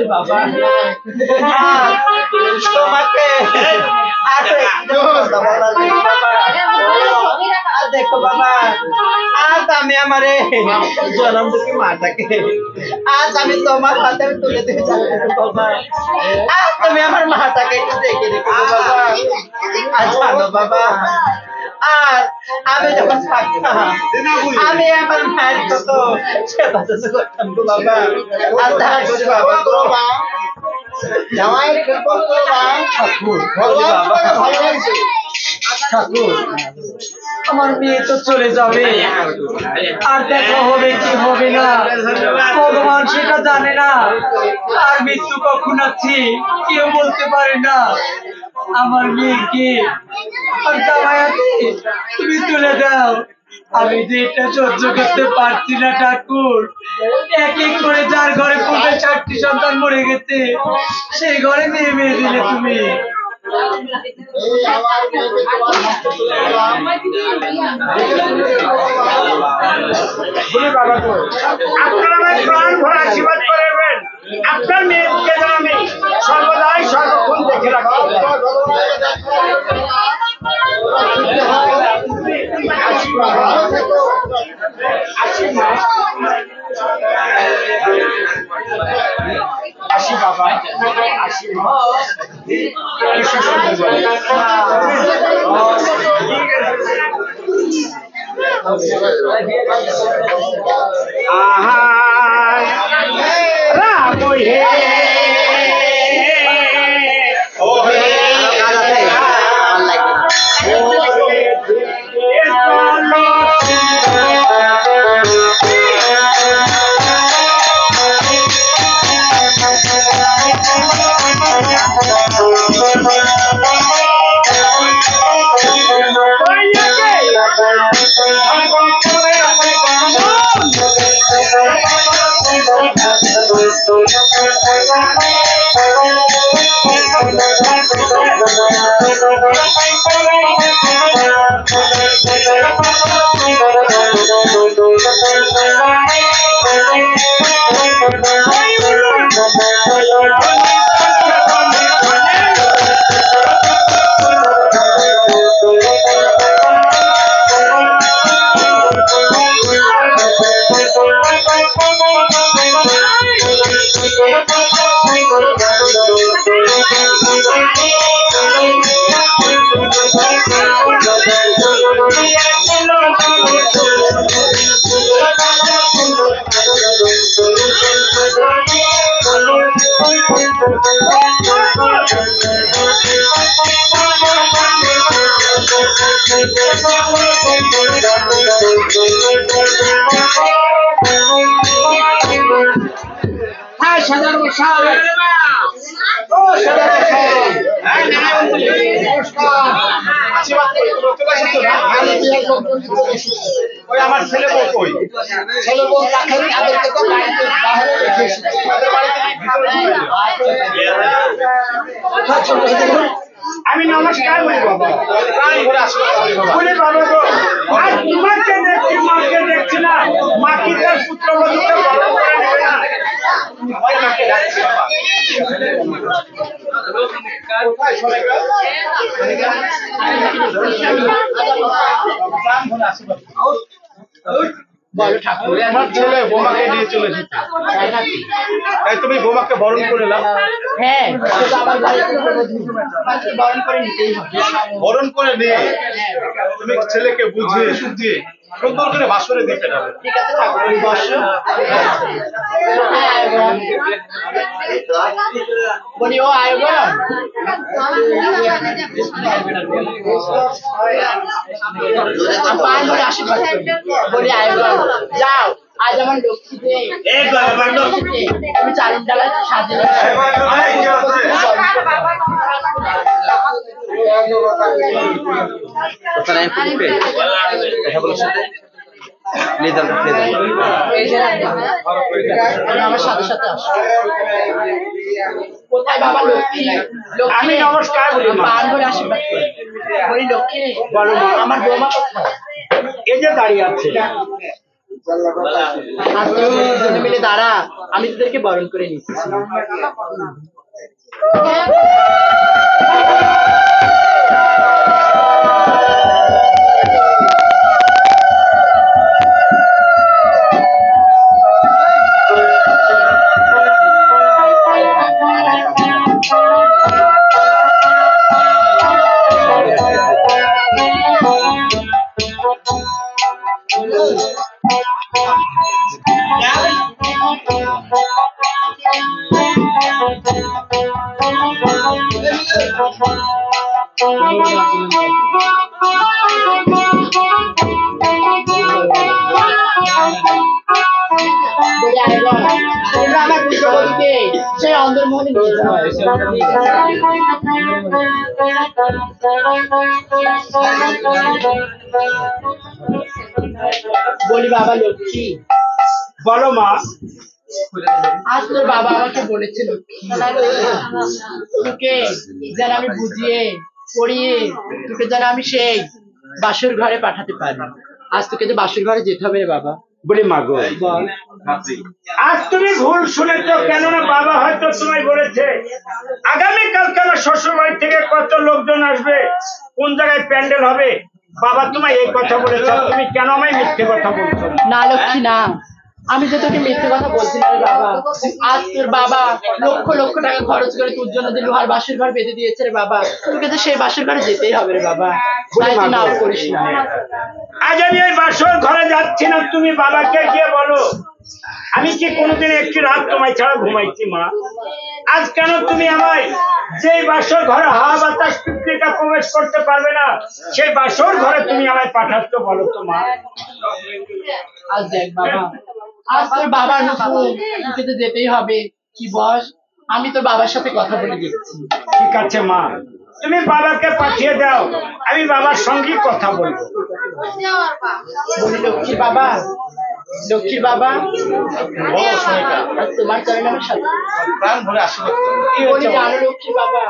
বাবা তোমাকে দেখো বাবা, আজ আমি আমার জন্ম দুঃখী মাটাকে আজ আমি তোমার হাতে তুলে দিয়ে যাচ্ছি বাবা। আজ তুমি আমার মাটাকে একটু দেখে দেখো বাবা। আজ জানো বাবা, আর আমি যখন থাকতাম আমি আমার মায়ের কত সেবা যত্ন করতাম গো বাবা। আর তার বাবা জামাইয়ের খেদমত করো মা। ঠাকুর ভগবান তোমাকে ভালো লাগছে। ঠাকুর আমার মেয়ে তো চলে যাবে, আর দেখা হবে কি হবে না ভগবান সেটা জানে না। আর মৃত্যু কখন আছে কেউ বলতে পারে না। আমার মেয়েকে আর জামাইয়াকে তুমি তুলে দাও। আমি যে এটা সহ্য করতে পারছি না ঠাকুর। এক এক করে যার ঘরে পূর্বে 4টি সন্তান মরে গেছে, সেই ঘরে মেয়ে মেয়ে দিলে তুমি। এই আমার মেয়েকে তোমার হাতে তুলে দিলাম। বলি বাবা গো, আপনারা আমায় প্রাণ ভরে আশীর্বাদ করবেন। আপনার মেয়েকে যেন আমি সর্বদাই সর্বক্ষণ দেখে রাখতে পারি। আসি বাবা, আসি মা। এসো শুনতে বলে। আহা রাম হে ও হে আমার ছেলে বউ কই? ছেলে বউ রাখেন, তাদেরকে তো বাড়িতে বাইরে রেখে এসেছি। তাদের বাড়িতে ভিতরে আমি নমস্কার বলি বাবা। প্রাণ ভরে আশীর্বাদ করি বাবা। বলে বাবা গো, আজ তোমাকে দেখছি, মাকে দেখছি না। মা কি তার পুত্রবধূকে বরণ করে নেবে না? ওই মাকে ডাকছি বাবা। কোথায় সোনাইকা? প্রাণ ভরে আশীর্বাদ করি। বলো ঠাকুর। আমার ছেলে বোমাকে নিয়ে চলে যেতে, তাই তুমি বোমাকে বরণ করে নাও। হ্যাঁ, তো আমার বাড়িতে বাড়িতে বরণ করে নিতেই হবে। বরণ করে নিয়ে তুমি ছেলেকে বুঝিয়ে সুঝিয়ে সুন্দর করে বাসরে দিতে যাবে। ঠিক আছে ঠাকুর, বসো। বলি ও আয়োগন, পান ধরে আশীর্বাদ করি। বলি আয়োগন, যাও আজ আমার লক্ষ্মীতে আমি চারণ ডালা সাজিয়ে আমার সাথে সাথে আসো। কোথায় বাবা লক্ষ্মী? আমি নমস্কার বলি মা। পান ধরে আশীর্বাদ করি। বলি লক্ষ্মী, বলো মা, আমার বৌমা কোথায়? এই যে দাঁড়িয়ে আছে। আর তুই দুজনে মিলে দাঁড়া, আমি তোদেরকে বরণ করে নিচ্ছি। আমার পুত্রবধূকে সেই অন্দরমহলে নিয়ে যাওয়া হয়েছে। বলি বাবা লক্ষ্মী, বলো মা। আজ তোর বাবা আমাকে বলেছে লক্ষ্মী, তোকে যেন আমি বুঝিয়ে পড়িয়ে তোকে যেন আমি সেই বাসর ঘরে পাঠাতে পারি। আজ তোকে তো বাসর ঘরে যেতে হবে রে বাবা। বলি মা গো, আজ তুমি ভুল শুনেছ। কেননা বাবা হয়তো তোমায় বলেছে আগামীকালকে আমার শ্বশুর বাড়ি থেকে কত লোকজন আসবে, কোন জায়গায় প্যান্ডেল হবে বাবা তোমায় এই কথা বলেছে, আর তুমি কেন আমায় মিথ্যে কথা বলছো? না লক্ষ্মী না, আমি তো তোকে মিথ্যে কথা বলছি না রে বাবা। আজ তোর বাবা লক্ষ লক্ষ টাকা খরচ করে তোর জন্য যে লোহার বাসের ঘর বেঁধে দিয়েছে রে বাবা, তোকে তো সেই বাসের ঘরে যেতেই হবে রে বাবা। তাই তুই নাও করিস না। আজ আমি ওই বাসর ঘরে যাচ্ছি না, তুমি বাবাকে গিয়ে বলো। আমি কি কোনোদিন একটি রাত তোমায় ছাড়া ঘুমাইছি মা? আজ কেন তুমি আমায় যেই বাসর ঘরে হাওয়া বাতাস পিঁপড়েটা প্রবেশ করতে পারবে না, সেই বাসর ঘরে তুমি আমায় পাঠাচ্ছ, বলো তো মা? আজ দেখ বাবা, আজ তোর বাবার হুকুম, তোকে তো যেতেই হবে। কি বস, আমি তোর বাবার সাথে কথা বলে দিচ্ছি। ঠিক আছে মা, তুমি বাবাকে পাঠিয়ে দাও, আমি বাবার সঙ্গে কথা বলবো। বলি লক্ষ্মীর বাবা, লক্ষ্মীর বাবা, বলো সহায়িকা, আজ তোমার চরণে আমার সাথে প্রাণ ভরে আশীর্বাদ করো। কি বলি জানো লক্ষ্মীর বাবা,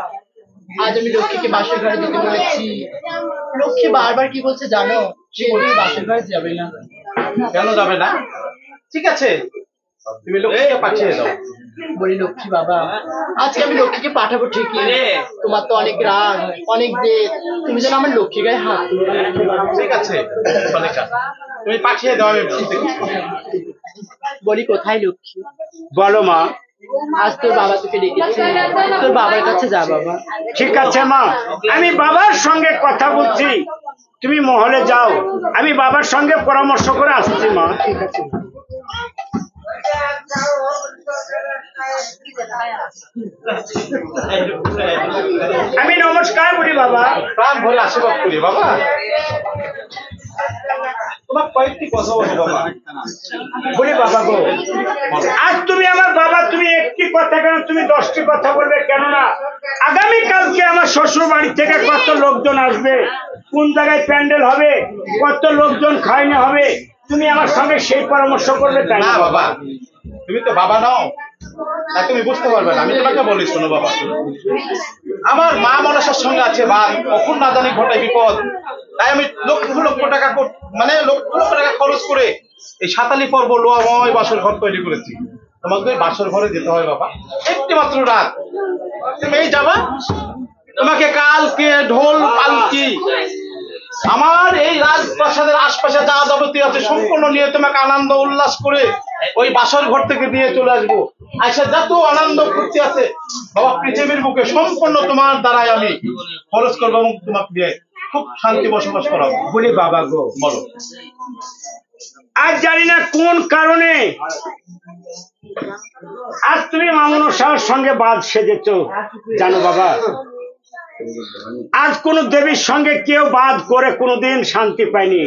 আজ আমি লক্ষ্মীকে বাসের ঘরে যেতে বলেছি। লক্ষ্মী বারবার কি বলছে জানো, সে বলছে বাসের ঘরে যাবে না। কেন যাবে না? ঠিক আছে, তুমি লক্ষ্মীকে পাঠিয়ে দাও। বলি লক্ষ্মী বাবা, আজকে আমি লক্ষ্মীকে পাঠাবো ঠিকই, তোমার তো অনেক রাগ, অনেক জেদ, তুমি যেন আমার লক্ষ্মী গায়ে হাত তুলো না লক্ষ্মী বাবা। ঠিক আছে সনিকা, তুমি পাঠিয়ে দাও, আমি বুঝতে বলি কোথায় লক্ষ্মী? বলো মা। আজ তোর বাবা তোকে ডেকেছে, তোর বাবার কাছে যা বাবা। ঠিক আছে মা, আমি বাবার সঙ্গে কথা বলছি, তুমি মহলে যাও, আমি বাবার সঙ্গে পরামর্শ করে আসছি মা। ঠিক আছে। আমি নমস্কার বলি বাবা। প্রাণ ভরে আশীর্বাদ করি বাবা। তোমার কয়েকটি কথা বলো বাবা। বলি বাবা গো, আজ তুমি আমার বাবা, তুমি একটি কথা কেন, তুমি 10টি কথা বলবে কেন না? আগামী কালকে আমার শ্বশুর বাড়ি থেকে কত লোকজন আসবে, কোন জায়গায় প্যান্ডেল হবে, কত লোকজন খাইনে হবে, তুমি আমার সঙ্গে সেই পরামর্শ করবে, তাই না না বাবা, তুমি তো বাবা নাও, তাই তুমি বুঝতে পারবে না। আমি তোমাকে বলি শোনো বাবা, আমার মা মনসার সঙ্গে আছে বাদ, কখন না জানি ঘটে বিপদ। তাই আমি লক্ষ লক্ষ টাকা মানে লক্ষ লক্ষ টাকা খরচ করে এই সাতালি পর্ব লোহাময় বাসর ঘর তৈরি করেছি। তোমাকে ওই বাসর ঘরে যেতে হয় বাবা, একটি মাত্র রাত তুমি এই যাবা। তোমাকে কালকে ঢোল পালকি আমার এই রাজপ্রাসাদের আশপাশে যা যাবতীয় আছে সম্পূর্ণ নিয়ে তোমাকে আনন্দ উল্লাস করে ওই বাসর ঘর থেকে নিয়ে চলে আসবো। আচ্ছা, যত আনন্দ ফুর্তি আছে বাবা পৃথিবীর বুকে সম্পূর্ণ তোমার দ্বারাই আমি খরচ করবো এবং তোমাকে দিয়ে খুব শান্তি বসবাস করাবো। বলি বাবা গো, বলো। আজ জানি না কোন কারণে আজ তুমি মামুন সাহের সঙ্গে বাদ সেজেছ, জানো বাবা, আজ কোন দেবীর সঙ্গে কেউ বাদ করে কোনোদিন শান্তি পায়নি।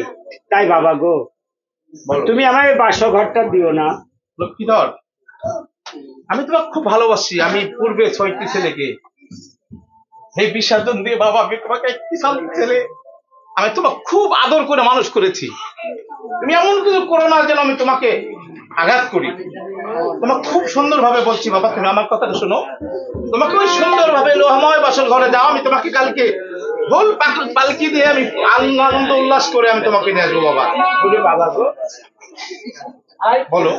তাই বাবা গো, তুমি আমায় বাসঘরটা দিও না। লক্ষ্মীধর, আমি তোমাকে খুব ভালোবাসি। আমি পূর্বে 6টি ছেলেকে এই বিসর্জন দিয়ে বাবা, আমি তোমাকে একটি শান্তি ছেলে, আমি তোমাকে খুব আদর করে মানুষ করেছি। তুমি এমন কিছু করো না যেন আমি তোমাকে আঘাত করি। তোমাকে খুব সুন্দর ভাবে বলছি বাবা, তুমি আমার কথাটা শোনো। তোমাকে ওই সুন্দর ভাবে লোহাময় বাসর ঘরে যাও, আমি তোমাকে কালকে ঢোল পালকি দিয়ে আমি আনন্দ উল্লাস করে আমি তোমাকে নিয়ে আসবো বাবা। বলি বাবা গো, বলো।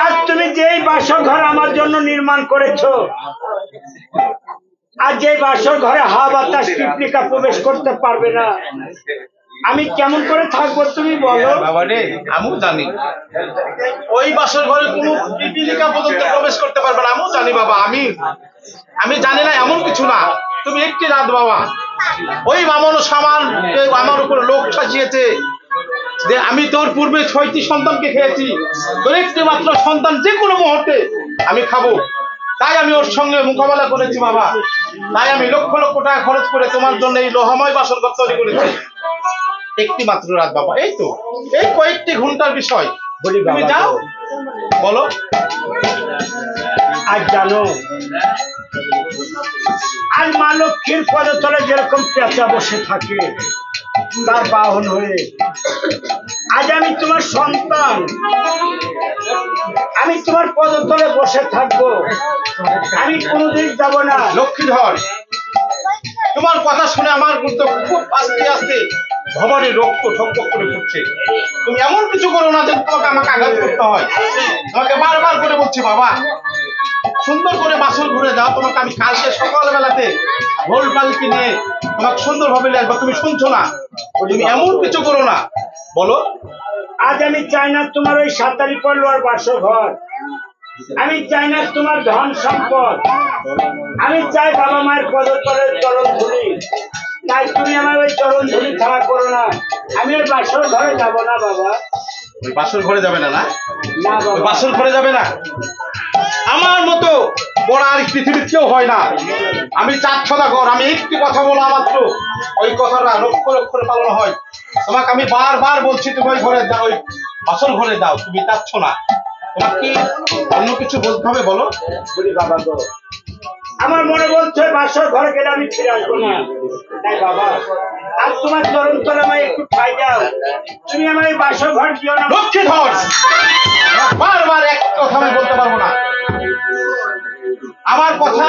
আজ তুমি যেই বাসঘর আমার জন্য নির্মাণ করেছো, আর যে বাসর ঘরে হাওয়া বাতাস পিঁপড়িকা প্রবেশ করতে পারবে না, আমি কেমন করে থাকবো তুমি বলো বাবা রে? আমিও জানি ওই বাসর ঘরে কোনো পিপীলিকা পর্যন্ত প্রবেশ করতে পারবে না, আমিও জানি বাবা। আমি জানি না এমন কিছু না। তুমি একটি রাত বাবা, ওই বামন সামান আমার উপর লোক সাজিয়েছে যে আমি তোর পূর্বে 6টি সন্তানকে খেয়েছি, তোর একটি মাত্র সন্তান যে কোনো মুহূর্তে আমি খাবো। তাই আমি ওর সঙ্গে মোকাবেলা করেছি বাবা। তাই আমি লক্ষ লক্ষ টাকা খরচ করে তোমার জন্য এই লোহাময় বাসর ঘর তৈরি করেছি। একটি মাত্র রাত বাবা, এই তো এই কয়েকটি ঘন্টার বিষয়। বলি তুমি বাবা যাও, গো, বলো। আজ জানো, আজ মা লক্ষ্মীর পদতলে যেরকম পেঁচা বসে থাকে তার বাহন হয়ে, আজ আমি তোমার সন্তান, আমি তোমার পদতলে বসে থাকবো, আমি কোনোদিন যাব না। লক্ষ্মীধর, তোমার কথা শুনে আমার মধ্যে খুব আস্তে আস্তে ভবানী রক্ত ঠকঠক করে ফুটছে। তুমি এমন কিছু করো না যে তোমাকে আমাকে আঘাত করতে হয়। তোমাকে বারবার করে বলছি বাবা, সুন্দর করে বাসর ঘুরে যাও। তোমাকে আমি কালকে সকালবেলাতে ঢোল পালকি নিয়ে তোমাকে সুন্দরভাবে লিখবো, তুমি শুনছো না? তুমি এমন কিছু করো না, বলো। আজ আমি চাই না তোমার ওই সাতারি পড়লোয়ার বাসর ঘর, আমি চাই না তোমার ধন সম্পদ, আমি চাই বাবা মায়ের পদতলের চরণ ধুলি। তাই তুমি আমার ওই চরণ ধুলি ছাড়া করো না, আমি ওই বাসর ঘরে যাবো না বাবা। ওই বাসর ঘরে যাবে না? না, না ওই বাবা, বাসর ঘরে যাবে না। আমার মতো বড় আর পৃথিবীর কেউ হয় না। আমি 4 সদাগর, আমি একটি কথা বলা মাত্র ওই কথাটা অক্ষরে অক্ষরে পালন হয়। তোমাকে আমি বারবার বলছি তুমি ওই ঘরে যাও, ওই বাসর ঘরে যাও, তুমি যাচ্ছ না। তোমার কি অন্য কিছু বলতে হবে, বলো। বলি বাবা গো, আমার মনে বলছে বাসর ঘরে গেলে আমি ফিরে আসবো না। তাই বাবা, আজ তোমার চরণ তলে আমায় একটু ঠাই দাও, তুমি আমার এই বাসর ঘর দিও না। লক্ষ্মী ধর, বারবার এক কথা আমি বলতে পারবো না। আমার কথা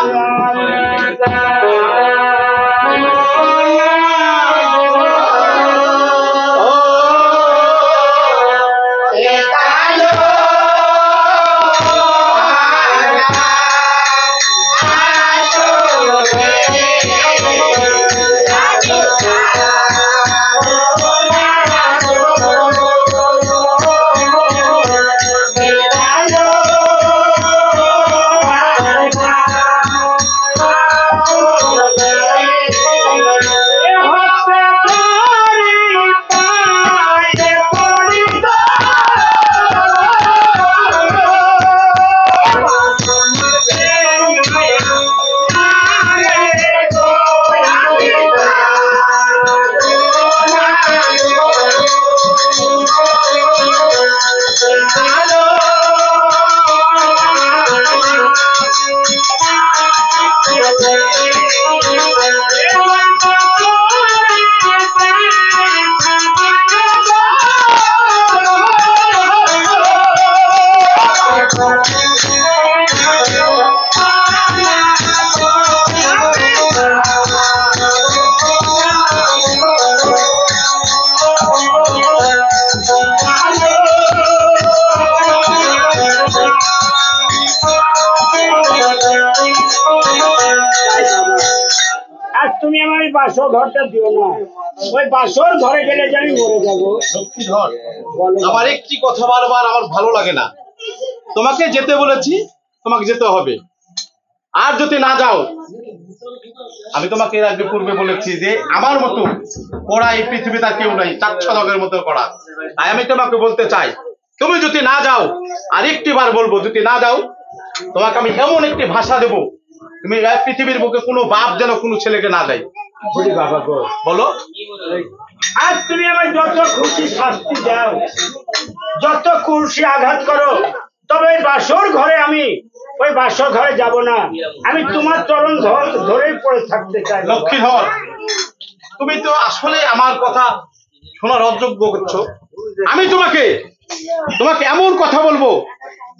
তুমি আমার এই বাসর ঘরটা দিও না, ওই বাসর ঘরে গেলে যে আমি মরে যাবো। লক্ষ্মী ধর, আমার একটি কথা বারবার আমার ভালো লাগে না। তোমাকে যেতে বলেছি, তোমাকে যেতে হবে। আর যদি না যাও, আমি তোমাকে এর আগে পূর্বে বলেছি যে আমার মতো কড়া এই পৃথিবীতে আর কেউ নাই, 4 সদাগরের মতো কড়া। তাই আমি তোমাকে বলতে চাই, তুমি যদি না যাও, আর একটি বার বলবো, যদি না যাও তোমাকে আমি এমন একটি ভাষা দেবো, তুমি এই পৃথিবীর বুকে কোনো বাপ যেন কোনো ছেলেকে না দেয়। বলি বাবা গো, বলো। আজ তুমি আমার যত খুশি শাস্তি দাও, যত খুশি আঘাত করো, তবে ওই বাসর ঘরে আমি ওই বাসর ঘরে যাব না, আমি তোমার চরণ ধরেই পড়ে থাকতে চাই। লক্ষ্মী ধর, তুমি তো আসলে আমার কথা শোনার অযোগ্য করছো। আমি তোমাকে এমন কথা বলবো,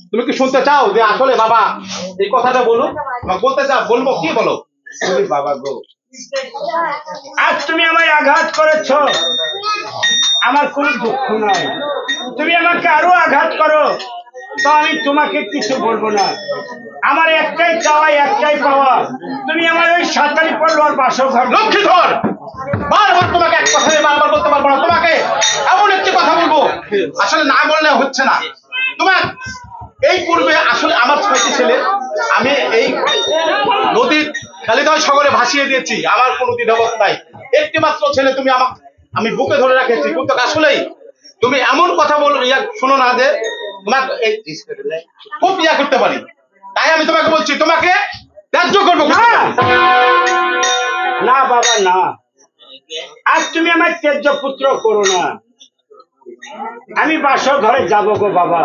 তুমি কি শুনতে চাও যে আসলে বাবা এই কথাটা বলো? তোমাকে বলতে চাও, বলবো কি, বলো। বলি বাবা গো, আজ তুমি আমায় আঘাত করেছ, আমার কোনো দুঃখ নাই। তুমি আমাকে আরো আঘাত করো, তো আমি তোমাকে কিছু বলবো না। আমার একটাই চাওয়া, একটাই পাওয়া, তুমি আমার ওই সাঁতারি পড়লোয়ার বাসর ঘর। লক্ষ্মী ধর, বারবার তোমাকে এক কথা বারবার বলতে পারবো না। তোমাকে এমন একটি কথা বলবো, আসলে না বললে হচ্ছে না। তোমার এই পূর্বে আসলে আমার 6টি ছেলে আমি এই নদীর কালিদায় সাগরে ভাসিয়ে দিয়েছি, আমার কোনো দ্বিধাবোধ নাই। একটি মাত্র ছেলে তুমি আমি বুকে ধরে রাখেছি, কিন্তু আসলেই তুমি এমন কথা বলো, শোনো না যে তোমার খুব করতে পারি। তাই আমি তোমাকে বলছি, তোমাকে ত্যায্য করবো। না বাবা না, আজ তুমি আমার তেজ্য পুত্র করো না। আমি বাসর ঘরে যাব গো বাবা।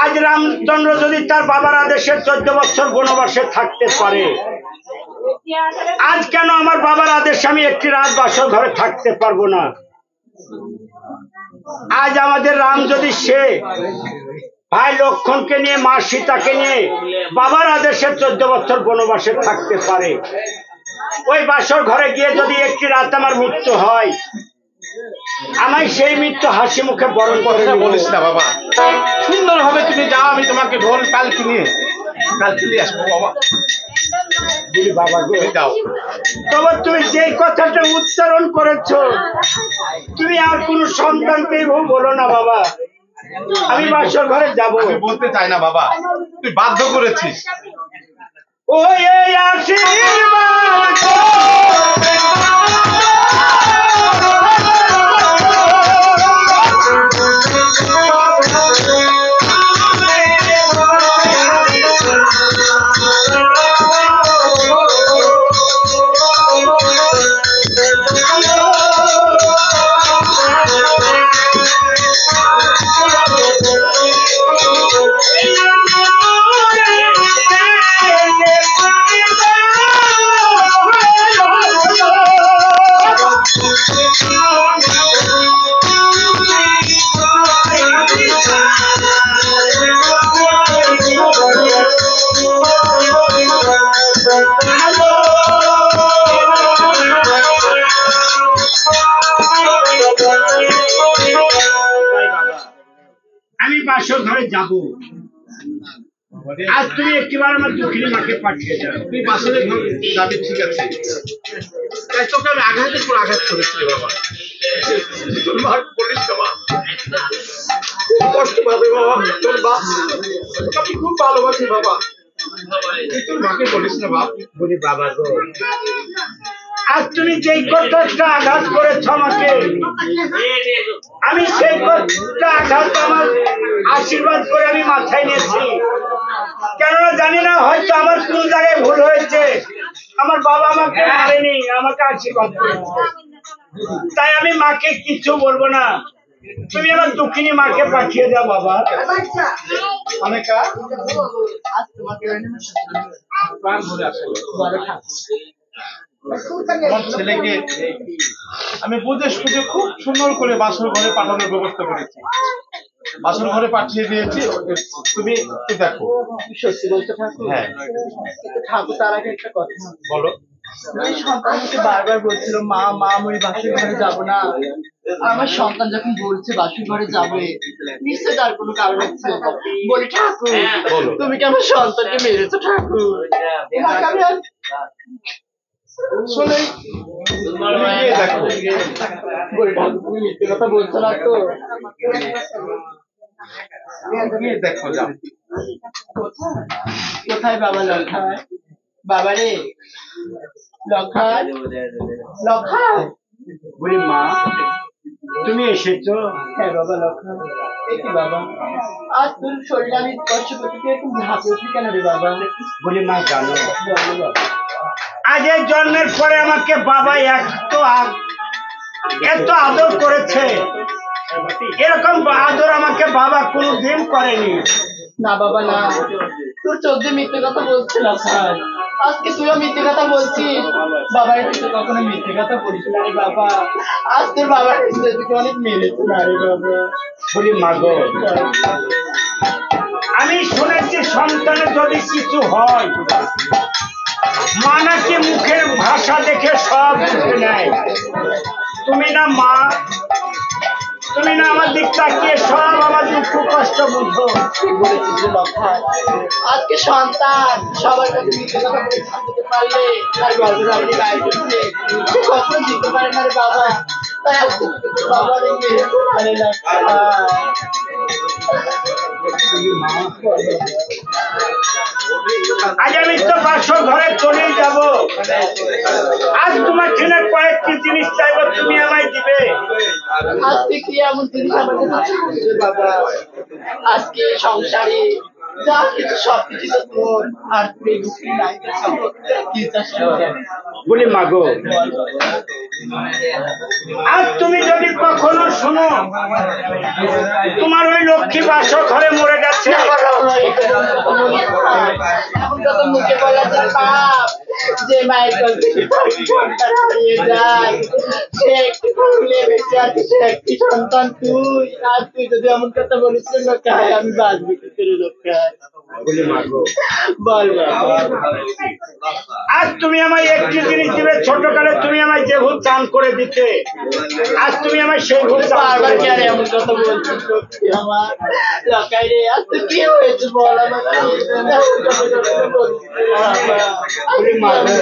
আজ রামচন্দ্র যদি তার বাবার আদেশে 14 বছর বনবাসে থাকতে পারে, আজ কেন আমার বাবার আদেশে আমি একটি রাত বাসর ঘরে থাকতে পারবো না? আজ আমাদের রাম যদি সে ভাই লক্ষণকে নিয়ে, মা সীতাকে নিয়ে বাবার আদেশে 14 বছর বনবাসে থাকতে পারে, ওই বাসর ঘরে গিয়ে যদি একটি রাত আমার মৃত্যু হয়, আমায় সেই মৃত্যু হাসি মুখে বরণ করে। বলিস না বাবা, সুন্দর ভাবে তুমি যাও, আমি তোমাকে ঢোল পালকি নিয়ে কাল চলে আসবো বাবা। বলি বাবা গো, তুমি যাও। তবে তুমি যে কথাটা উচ্চারণ করেছো, তুমি আর কোন সন্তানকে বলো না বাবা, আমি বাসর ঘরে যাবো। আমি বলতে চাই না বাবা, তুই বাধ্য করেছিস। ওই এই আশীর্বাদ আমি বাসর ঘরে যাবো। আজ তুমি একটিবার আমার দুঃখিনী মাকে পাঠিয়ে দাও। তুই বাসনে যাবি, ঠিক আছে। তাই তোকে আমি আঘাতের পর আঘাত করেছি রে বাবা। তোর মা বলিস না মা, খুব কষ্ট পাবে বাবা। তোর বাপ তোকে আমি খুব ভালোবাসি বাবা, তুই তোর মাকে বলিস না বাপ। বলি বাবা গো, আজ তুমি যেই কথাটা আঘাত করেছ আমাকে, আমি সেই কথাটা আঘাত আমার আশীর্বাদ করে আমি মাথায় নিয়েছি। কেননা জানি না, হয়তো আমার কোন জায়গায় ভুল হয়েছে। আমার বাবা আমাকে মারেনি, আমাকে আশীর্বাদ করেছে। তাই আমি মাকে কিছু বলবো না। তুমি আমার দুঃখিনী মাকে পাঠিয়ে দাও বাবা। অনেকা আজ তোমাকে প্রাণ ভরে আসো। আমার ছেলেকে আমি বুঝে সুঝে খুব সুন্দর করে বাসর ঘরে পাঠানোর ব্যবস্থা করেছি। বাসর ঘরে পাঠিয়ে দিয়েছি, তুমি একটু দেখো। সত্যি বলছো ঠাকুর? হ্যাঁ কিন্তু ঠাকুর, তার আগে একটা কথা। বলো। এই সন্তানকে বারবার বলছিল মা মা আমি বাসুর ঘরে যাব না। আমার সন্তান যখন বলছে বাসুর ঘরে যাবে, নিশ্চয় তার কোনো কারণ আছে। বলি ঠাকুর, বলো। তুমি কি আমার সন্তানকে মেরেছো ঠাকুর? তোমাকে আমি আর আসলে তুমি গিয়ে দেখো। বলি ঠাকুর, তুমি মিথ্যে কথা বলছো না তো? গিয়ে দেখো, যাও। কোথায় বাবা লক্ষায়? বাবা রে লক্ষায়, লক্ষায়। বলি মা, তুমি এসেছো? হ্যাঁ বাবা লক্ষায়। কি বাবা, আজ তোর শরীরে আমি স্পর্শ করতে গিয়ে একটু ঝাঁপে উঠি কেন রে বাবা? বলি মা জানো, বলো বাবা। আজ এই জন্মের পরে আমাকে বাবা এত আদর করেছে, এরকম আদর আমাকে বাবা কোনোদিন করেনি। না বাবা না, তোর চোখ দিয়ে মিথ্যে কথা বলছে লক্ষায়। আজকে তুইও মিথ্যে কথা বলছিস। বাবার তুই তো কখনো মিথ্যে কথা বলিস না রে বাবা। আজ তোর বাবার তুই অনেক মেরেছে না রে বাবা। বলি মা গো, আমি শুনেছি সন্তানের যদি কিছু হয়, মা নাকি মুখের ভাষা দেখে সব বুঝে নেয়। তুমি না মা, তুমি না আমার দিক তাকিয়ে সব আমার দুঃখ কষ্ট বুঝো। ঠিক বলেছিস রে লক্ষায়। আজকে সন্তান সবার কাছে মিথ্যে কথা বলে দিতে পারলে তার গর্বের আপনি গায়ে উঠছে। সে কখনো জিততে পারে না রে বাবা। তাই আজকে তোর বাবার এই মেরেছে না রে লক্ষায়। আজ আমি তো বাসর ঘরে চলে যাব। আজ তোমার ছেলে কয়েকটি জিনিস চাইবো, তুমি আমায় দিবে। আজকে কি এমন জিনিস আমার কাছে আছে রে বাবা? আজকে সংসারে যা কিছু সবকিছু তো তোর, আর তুই এই দুঃখী লাইফের সব কি চাস? বলি মাগো, আজ তুমি যদি কখনো শোনো তোমার ওই লক্ষ্মী বাসর ঘরে মরে গেছে, এমন কথা মুখে বলা যে পাপ। যে মায়ের কোল থেকে সন্তান হারিয়ে যায়, সে একটি ফুলে বেঁচে আছে, সে একটি সন্তান তুই। আর তুই যদি এমন কথা বলিস লোকায়, আমি বাঁচবো কি করে লোকায়? বলি মাগো, বল বাবা। আজ তুমি আমায় একটি জিনিস দিবে, ছোটকালে তুমি আমায় যে ভূত দান করে দিতে, আজ তুমি আমায় সেই ভূত দান করে বারবার কেন দিতে। এমন কথা বলছিস সত্যি আমার লকাই রে, আজ তো কি হয়েছে বল আমাকে। বলি, মা গো,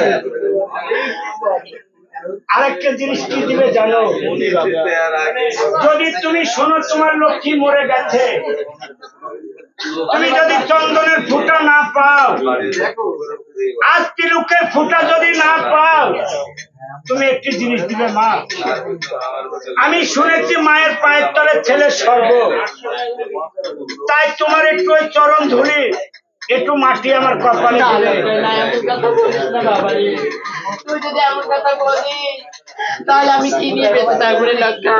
আরেকটা জিনিস কি দিবে জানো? যদি তুমি শোনো তোমার লক্ষ্মী মরে গেছে, তুমি যদি চন্দনের ফুটা না পাও, আজ তিলুকের ফুটা যদি না পাও, তুমি একটি জিনিস দিবে মা। আমি শুনেছি মায়ের পায়ের তলে ছেলে স্বর্গ, তাই তোমার একটু ওই চরণ ধুলি, একটু মাটি আমার কপালে দিলে। না, এমন কথা বলিস না বাবা রে। তুই যদি এমন কথা বলিস তাহলে আমি কি নিয়ে বেঁচে থাকবো রে লক্ষ্মী?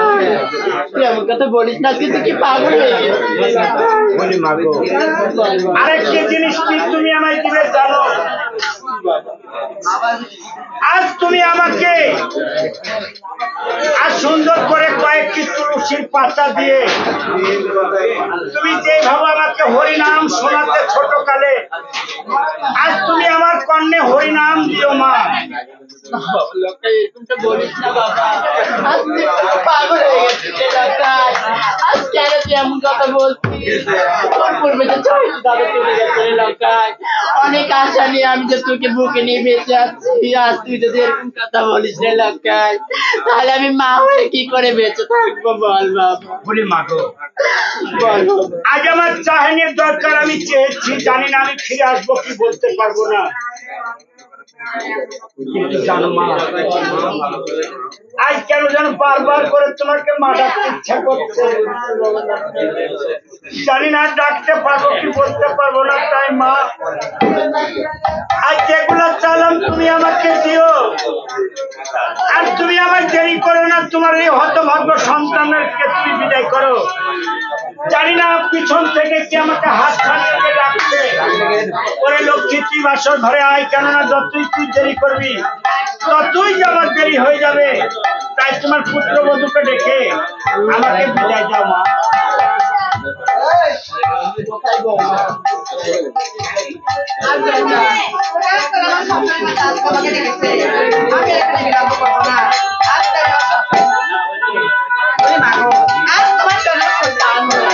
তুই এমন কথা বলিস না, কিন্তু কি পাগল হয়ে গেছিস? বলি মা গো, আরেকটি জিনিস কি তুমি আমায় দিবে জানো? আজ তুমি আমাকে আজ সুন্দর করে কয়েকটি তুলসীর পাতা দিয়ে তুমি যেভাবে আমাকে হরিনাম শোনাতে ছোটকালে, আজ তুমি আমার কর্ণে হরিনাম দিও মা। লক্ষ্মী, এরকম তো বলিস না বাবা। আজ তুই একটু পাগল হয়ে গেছিস রে লক্ষ্মী। আজ কেন তুই এমন কথা বলছিস? তোর পূর্বে যে ছয়টি দাদা চলে গেছে রে লক্ষ্মী। অনেক আশা নিয়ে আমি যে তোকে বুকে নিয়ে বেঁচে আছি, আজ তুই যদি এরকম কথা বলিস রে লক্ষ্মী, তাহলে আমি মা হয়ে কি করে বেঁচে থাকবো বল বাবা? বলি মা গো, বল। আজ আমার চাহনির দরকার, আমি চেয়েছি, জানি না আমি ফিরে আসবো কি বলতে পারবো না, কিন্তু জানো মা, আজ কেন যেন বারবার করে তোমাকে মা ডাকতে ইচ্ছা করছে, জানি না ডাকতে পারবো কি বলতে পারবো না, তাই মা আজ যেগুলো চালাম তুমি আমাকে দিও, আর তুমি আমার দেরি করো না, তোমার এই হতভাগ্য সন্তানকে তুমি বিদায় করো। জানি না পিছন থেকে কি আমাকে হাত ছাড়িয়ে রাখছে, ওরে লক্ষ্মী তুই বাসর ঘরে আয়, কেননা যতই তুই দেরি করবি ততই যে আমার দেরি হয়ে যাবে, তাই তোমার পুত্রবধূকে ডেকে আমাকে বিদায় দাও মা। কোথায় গো মা? আর যাই না। আজকে আমার সন্তানের কাছে আজকে আমাকে ডেকেছে। আমি এখানে বিলম্ব করবো না। আজকে আমার ওরে মা গো, আজ তোমার জন্য সন্তান হলো।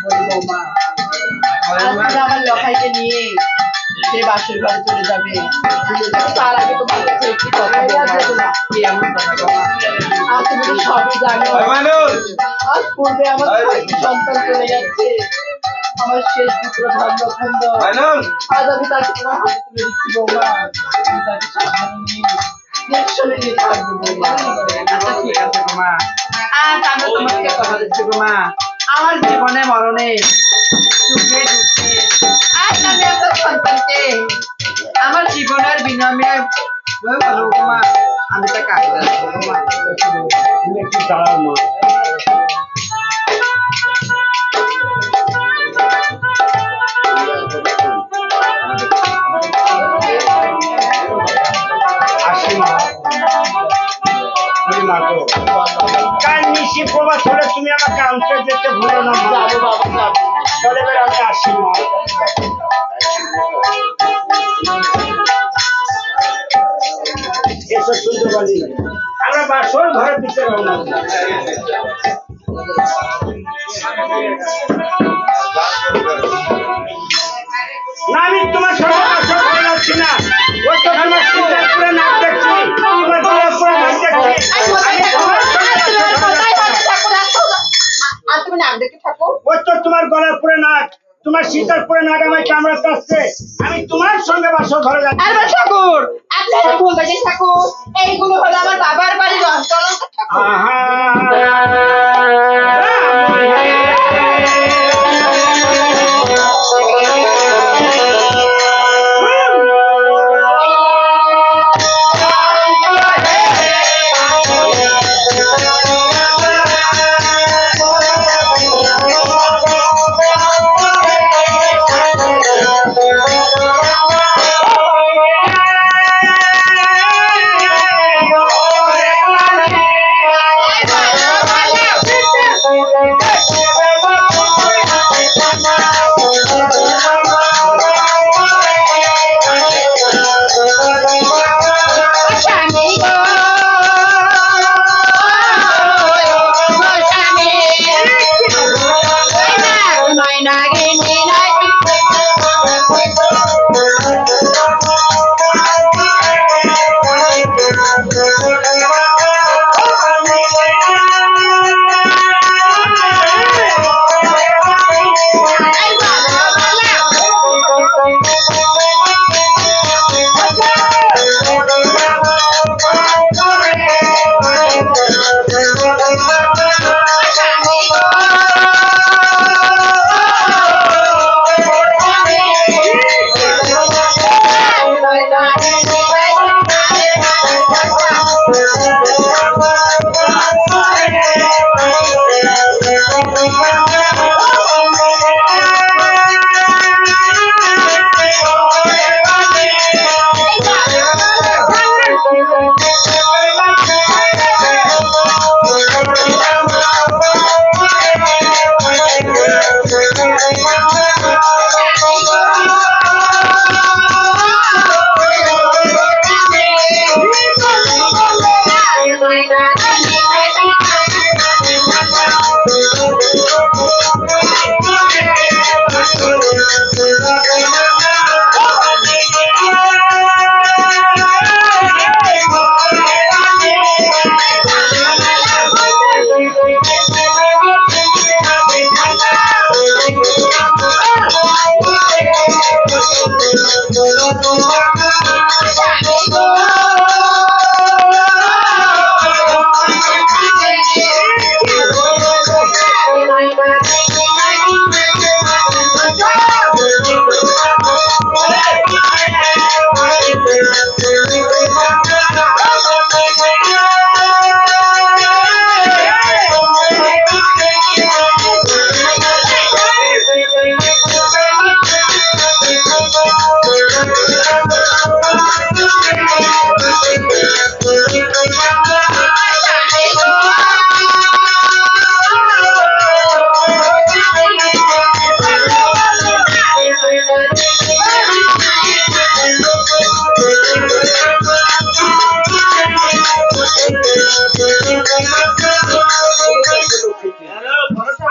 বলবো মা, আজকে আমার লখাইকে নিয়ে সে বাসের ঘরে চলে যাবে। তার আগে তোমার কাছে একটি কথা বলবো না। কি এমন কথা বলো? আজ তুমি তো সবই জানো। আজ পূর্বে আমার ছয়টি সন্তান চলে যাচ্ছে। আমার শেষ পুত্র ধর্মখণ্ড। আজ আমি তাকে তোমার হাতে তুলে দিচ্ছি বৌমা। তুমি তাকে সাবধানে নিয়ে দেখশনে নিয়ে থাকবে বৌমা। আচ্ছা ঠিক আছে বৌমা। আজ আমি তোমাকে কথা দিচ্ছি বৌমা। আমার জীবনে মরণে সুখে দুঃখে আজ আমি আমার সন্তানকে আমার জীবনের বিনিময়ে বলো বৌমা, আমি তাকে আগে রাখবো বৌমা। তুমি একটু দাঁড়াও মা। আসি মা। বলি মা গো, কাল নিশি প্রভাত হলে তুমি আমাকে আনতে যেতে ভুলো না মা। যাবো বাবা, যাবো। চলে এবার আমি আসি মা। এসো শুনতে পারি, আমরা বাসর ঘরের দিকে রওনা দিই। না, আমি তোমার সঙ্গে বাসর ঘরে যাচ্ছি না। ওই তো তোমার সিদ্ধার্থপুরে নাচ দেখছি, তোমার গোলাপপুরে নাচ দেখছি। আমি তোমার সঙ্গে বাসর ঘরে যাচ্ছি না। আর তুমি নাম দেখে থাকো। ওই তো তোমার গলাপুরে নাচ, তোমার সিদ্ধার্থপুরে নাচ আমায় কামড়াতে আসছে। আমি তোমার সঙ্গে বাসর ঘরে যাচ্ছি। আর ঠাকুর, আপনারা ভুল বাজে ঠাকুর, এইগুলো হলো আমার বাবার বাড়ির অঞ্চলন্ত ঠাকুর। আহা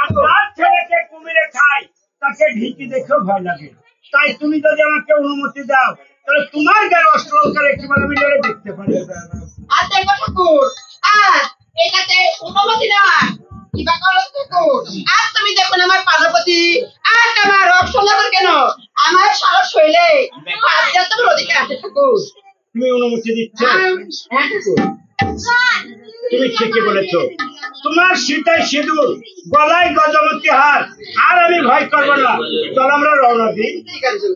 আপনার ছেলেকে কুমিরে খায় তাকে ঢিকি দেখেও ভয় লাগে। তাই তুমি যদি আমাকে অনুমতি দাও তাহলে তোমার গায়ে অস্ত্র করে একটিবার আমি লড়ে দেখতে পারি। আর দেখো ঠাকুর, আর এটাতে অনুমতি না কিবা করো ঠাকুর। আর তুমি দেখুন আমার পার্বতী আর আমার রক্ষণাগর কেন আমার সারা শৈলে পাঁচ তোমার অধিকার আছে ঠাকুর। তুমি অনুমতি দিচ্ছ? হ্যাঁ ঠাকুর। তুমি ঠিকই বলেছো। তোমার সীতায় সিঁদুর, গলায় গজমতি হার, আর আমি ভয় করবো না। চল আমরা রওনা দিই। ঠিক আছে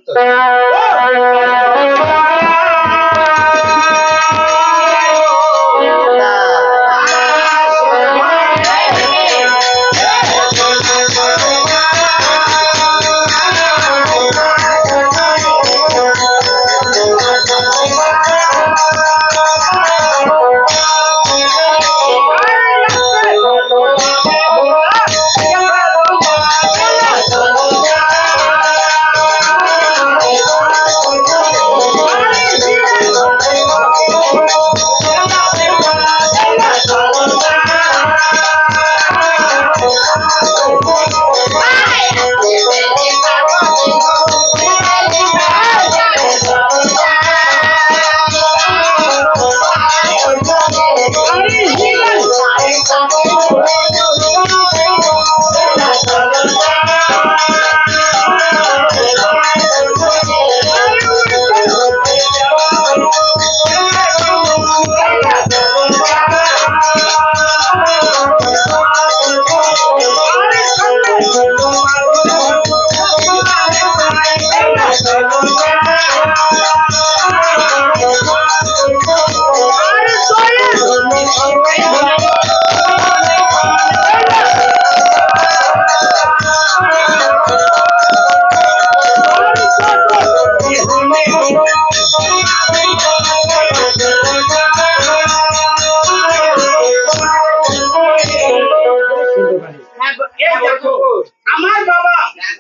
আমার বাবা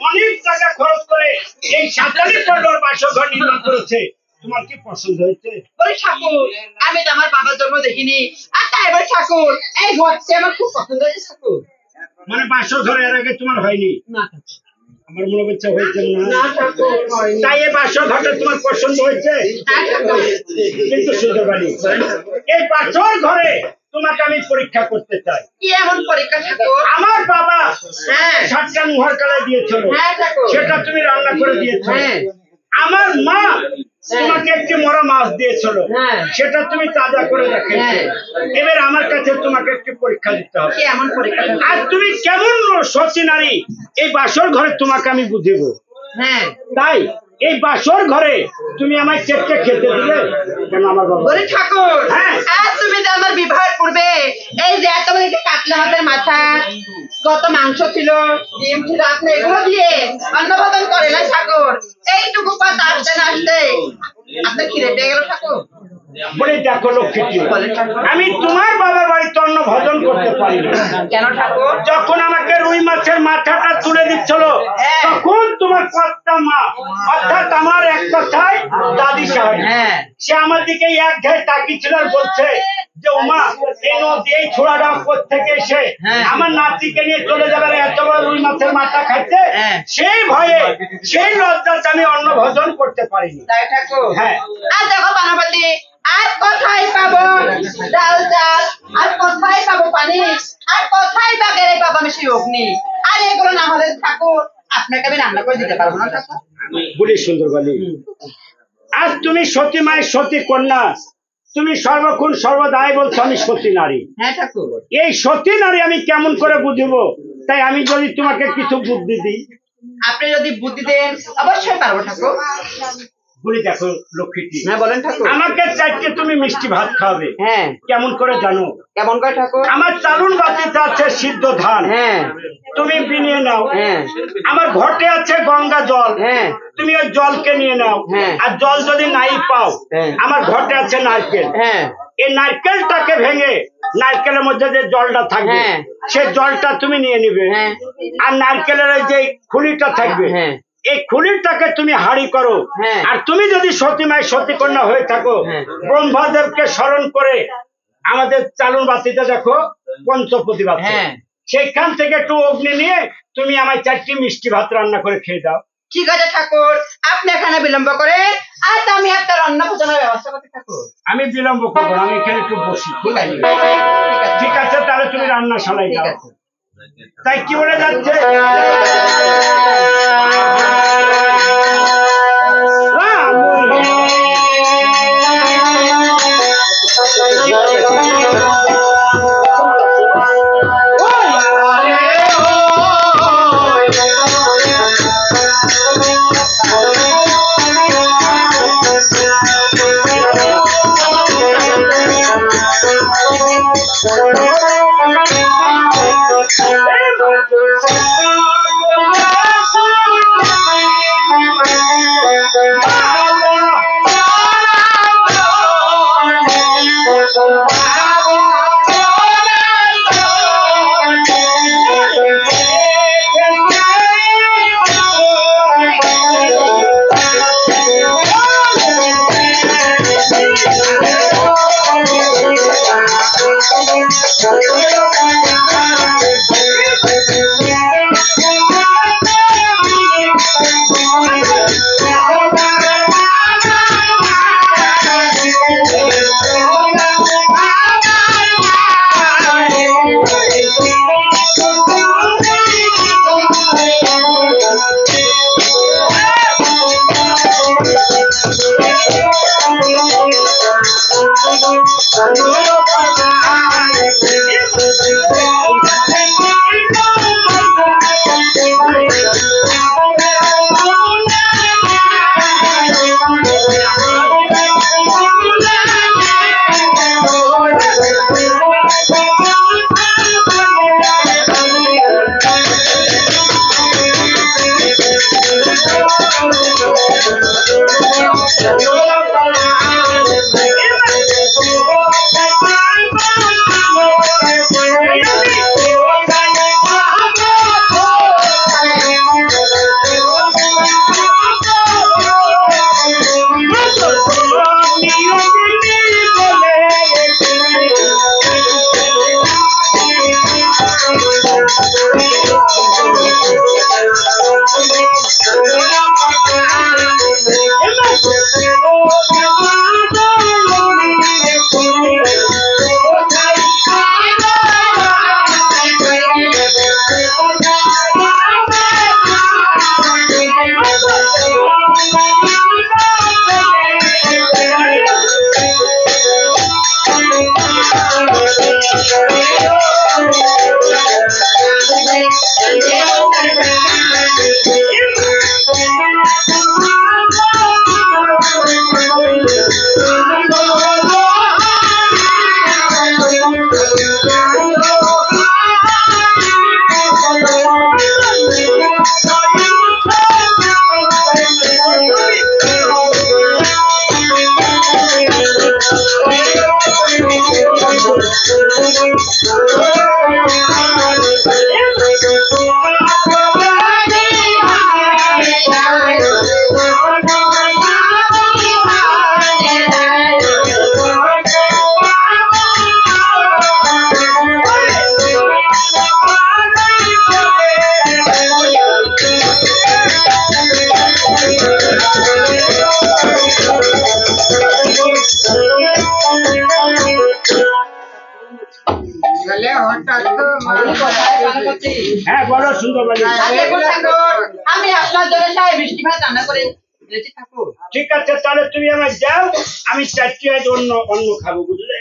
অনেক টাকা খরচ করে এই সাতারি পল্লর বাসঘর নির্মাণ করেছে। তোমার কি পছন্দ হয়েছে? বলি ঠাকুর, আমি তো আমার বাবার জন্ম দেখিনি, আর তাই বলি ঠাকুর এই ঘরটি আমার খুব পছন্দ হয়েছে ঠাকুর। মানে বাসঘর এর আগে তোমার হয়নি? না আমার মনে হচ্ছে হয়েছে না। না ঠাকুর হয়নি। তাই এই বাসঘরটা তোমার পছন্দ হয়েছে? হ্যাঁ ঠাকুর। কিন্তু শুনতে পারি এই বাসর ঘরে তোমাকে আমি পরীক্ষা করতে চাই। কি এমন পরীক্ষা ঠাকুর? আমার বাবা হ্যাঁ। সাতটা মুহার কালায় দিয়েছিল, হ্যাঁ ঠাকুর। সেটা তুমি রান্না করে দিয়েছো। হ্যাঁ। আমার মা তোমাকে একটি মরা মাছ দিয়েছিল, হ্যাঁ। সেটা তুমি তাজা করে রেখেছো। হ্যাঁ। এবার আমার কাছে তোমাকে একটি পরীক্ষা দিতে হবে। কি এমন পরীক্ষা ঠাকুর? আর তুমি কেমন সতী নারী এই বাসর ঘরে তোমাকে আমি বুঝিব। হ্যাঁ। তাই এই বাসর ঘরে তুমি আমায় চেকটা খেতে দিলে কেন আমার বাবা? বলি ঠাকুর, হ্যাঁ। আর তুমি যে আমার বিবাহের পূর্বে এই যে এত বড় একটা কাতলা মাছের মাথা, কত মাংস ছিল, ডিম ছিল, আপনি এগুলো দিয়ে অন্নভোজন করে না ঠাকুর? এইটুকু কথা আসতে না আসতে আপনার খিদে পেয়ে গেল ঠাকুর। বলে দেখো লক্ষ্মী, বলেন ঠাকুর। আমি তোমার বাবার বাড়িতে অন্ন ভোজন করতে পারি না। কেন ঠাকুর? যখন আমাকে রুই মাছের মাথাটা তুলে দিচ্ছিল হ্যাঁ। তখন তোমার কর্তা মা অর্থাৎ আমার এক কথায় দাদি সাহেব, হ্যাঁ। সে আমার দিকে এক ঘায়ে তাকিয়েছিল আর বলছে যে উমা এই নদী এই ছোড়াটা কোত্থেকে এসে হ্যাঁ। আমার নাতিকে নিয়ে চলে যাবে এত বড় রুই মাছের মাথা খাইতে। হ্যাঁ। সেই ভয়ে সেই লজ্জাতে আমি অন্ন ভোজন করতে পারিনি। তাই ঠাকুর। হ্যাঁ। আর দেখো বানাপতি, আর কোথায় পাবো ডাল চাল, আর কোথায় পাবো পানি, আর কোথায় বা গেলে পাবো আমি সেই অগ্নি? আর এগুলো না হলে ঠাকুর আপনাকে আমি রান্না করে দিতে পারবো না ঠাকুর। বলি সুন্দর বলি, আজ তুমি সতী মায়ের সতী কন্যা, তুমি সর্বক্ষণ সর্বদাই বলছো আমি সতী নারী। হ্যাঁ ঠাকুর। এই সতী নারী আমি কেমন করে বুঝবো? তাই আমি যদি তোমাকে কিছু বুদ্ধি দিই। আপনি যদি বুদ্ধি দেন অবশ্যই পারবো ঠাকুর। বলি দেখো লক্ষ্মীটি, হ্যাঁ বলেন ঠাকুর। আমাকে চাইতে তুমি মিষ্টি ভাত খাওয়াবে। হ্যাঁ। কেমন করে জানো? কেমন করে ঠাকুর? আমার চালুন বাতিতে আছে সিদ্ধ ধান, হ্যাঁ তুমি বিনিয়ে নাও। হ্যাঁ। আমার ঘটে আছে গঙ্গা জল, হ্যাঁ। তুমি ওই জলকে নিয়ে নাও। হ্যাঁ। আর জল যদি নাই পাও, হ্যাঁ। আমার ঘটে আছে নারকেল। হ্যাঁ। এই নারকেলটাকে ভেঙে নারকেলের মধ্যে যে জলটা থাকবে, হ্যাঁ। সে জলটা তুমি নিয়ে নিবে। হ্যাঁ। আর নারকেলের ওই যে খুলিটা থাকবে, হ্যাঁ। এই খুলিটাকে তুমি হাড়ি করো। হ্যাঁ। আর তুমি যদি সতী মায়ের সতী কন্যা হয়ে থাকো, হ্যাঁ। ব্রহ্মদেবকে স্মরণ করে আমাদের চালুন বাতিতে দেখো পঞ্চপতি বাতি, হ্যাঁ। সেখান থেকে একটু অগ্নি নিয়ে তুমি আমায় 4টি মিষ্টি ভাত রান্না করে খেয়ে দাও। ঠিক আছে ঠাকুর, আপনি এখানে বিলম্ব করেন, আজ আমি আপনার অন্ন ভোজনের ব্যবস্থা করতে ঠাকুর। আমি বিলম্ব করবো না, আমি এখানে একটু বসি। ঠিক আছে। ঠিক আছে, তাহলে তুমি রান্নাশালায় ঠিক যাও। আছে। তাই কি বলে যাচ্ছে? হ্যাঁ বলো সুন্দর বাড়ি। আমি আপনার জন্য চাই মিষ্টি ভাত রান্না করে বুঝেছি ঠাকুর। ঠিক আছে, তাহলে তুমি আমায় যাও, আমি চারটি আজ অন্য অন্য খাবো, বুঝলে?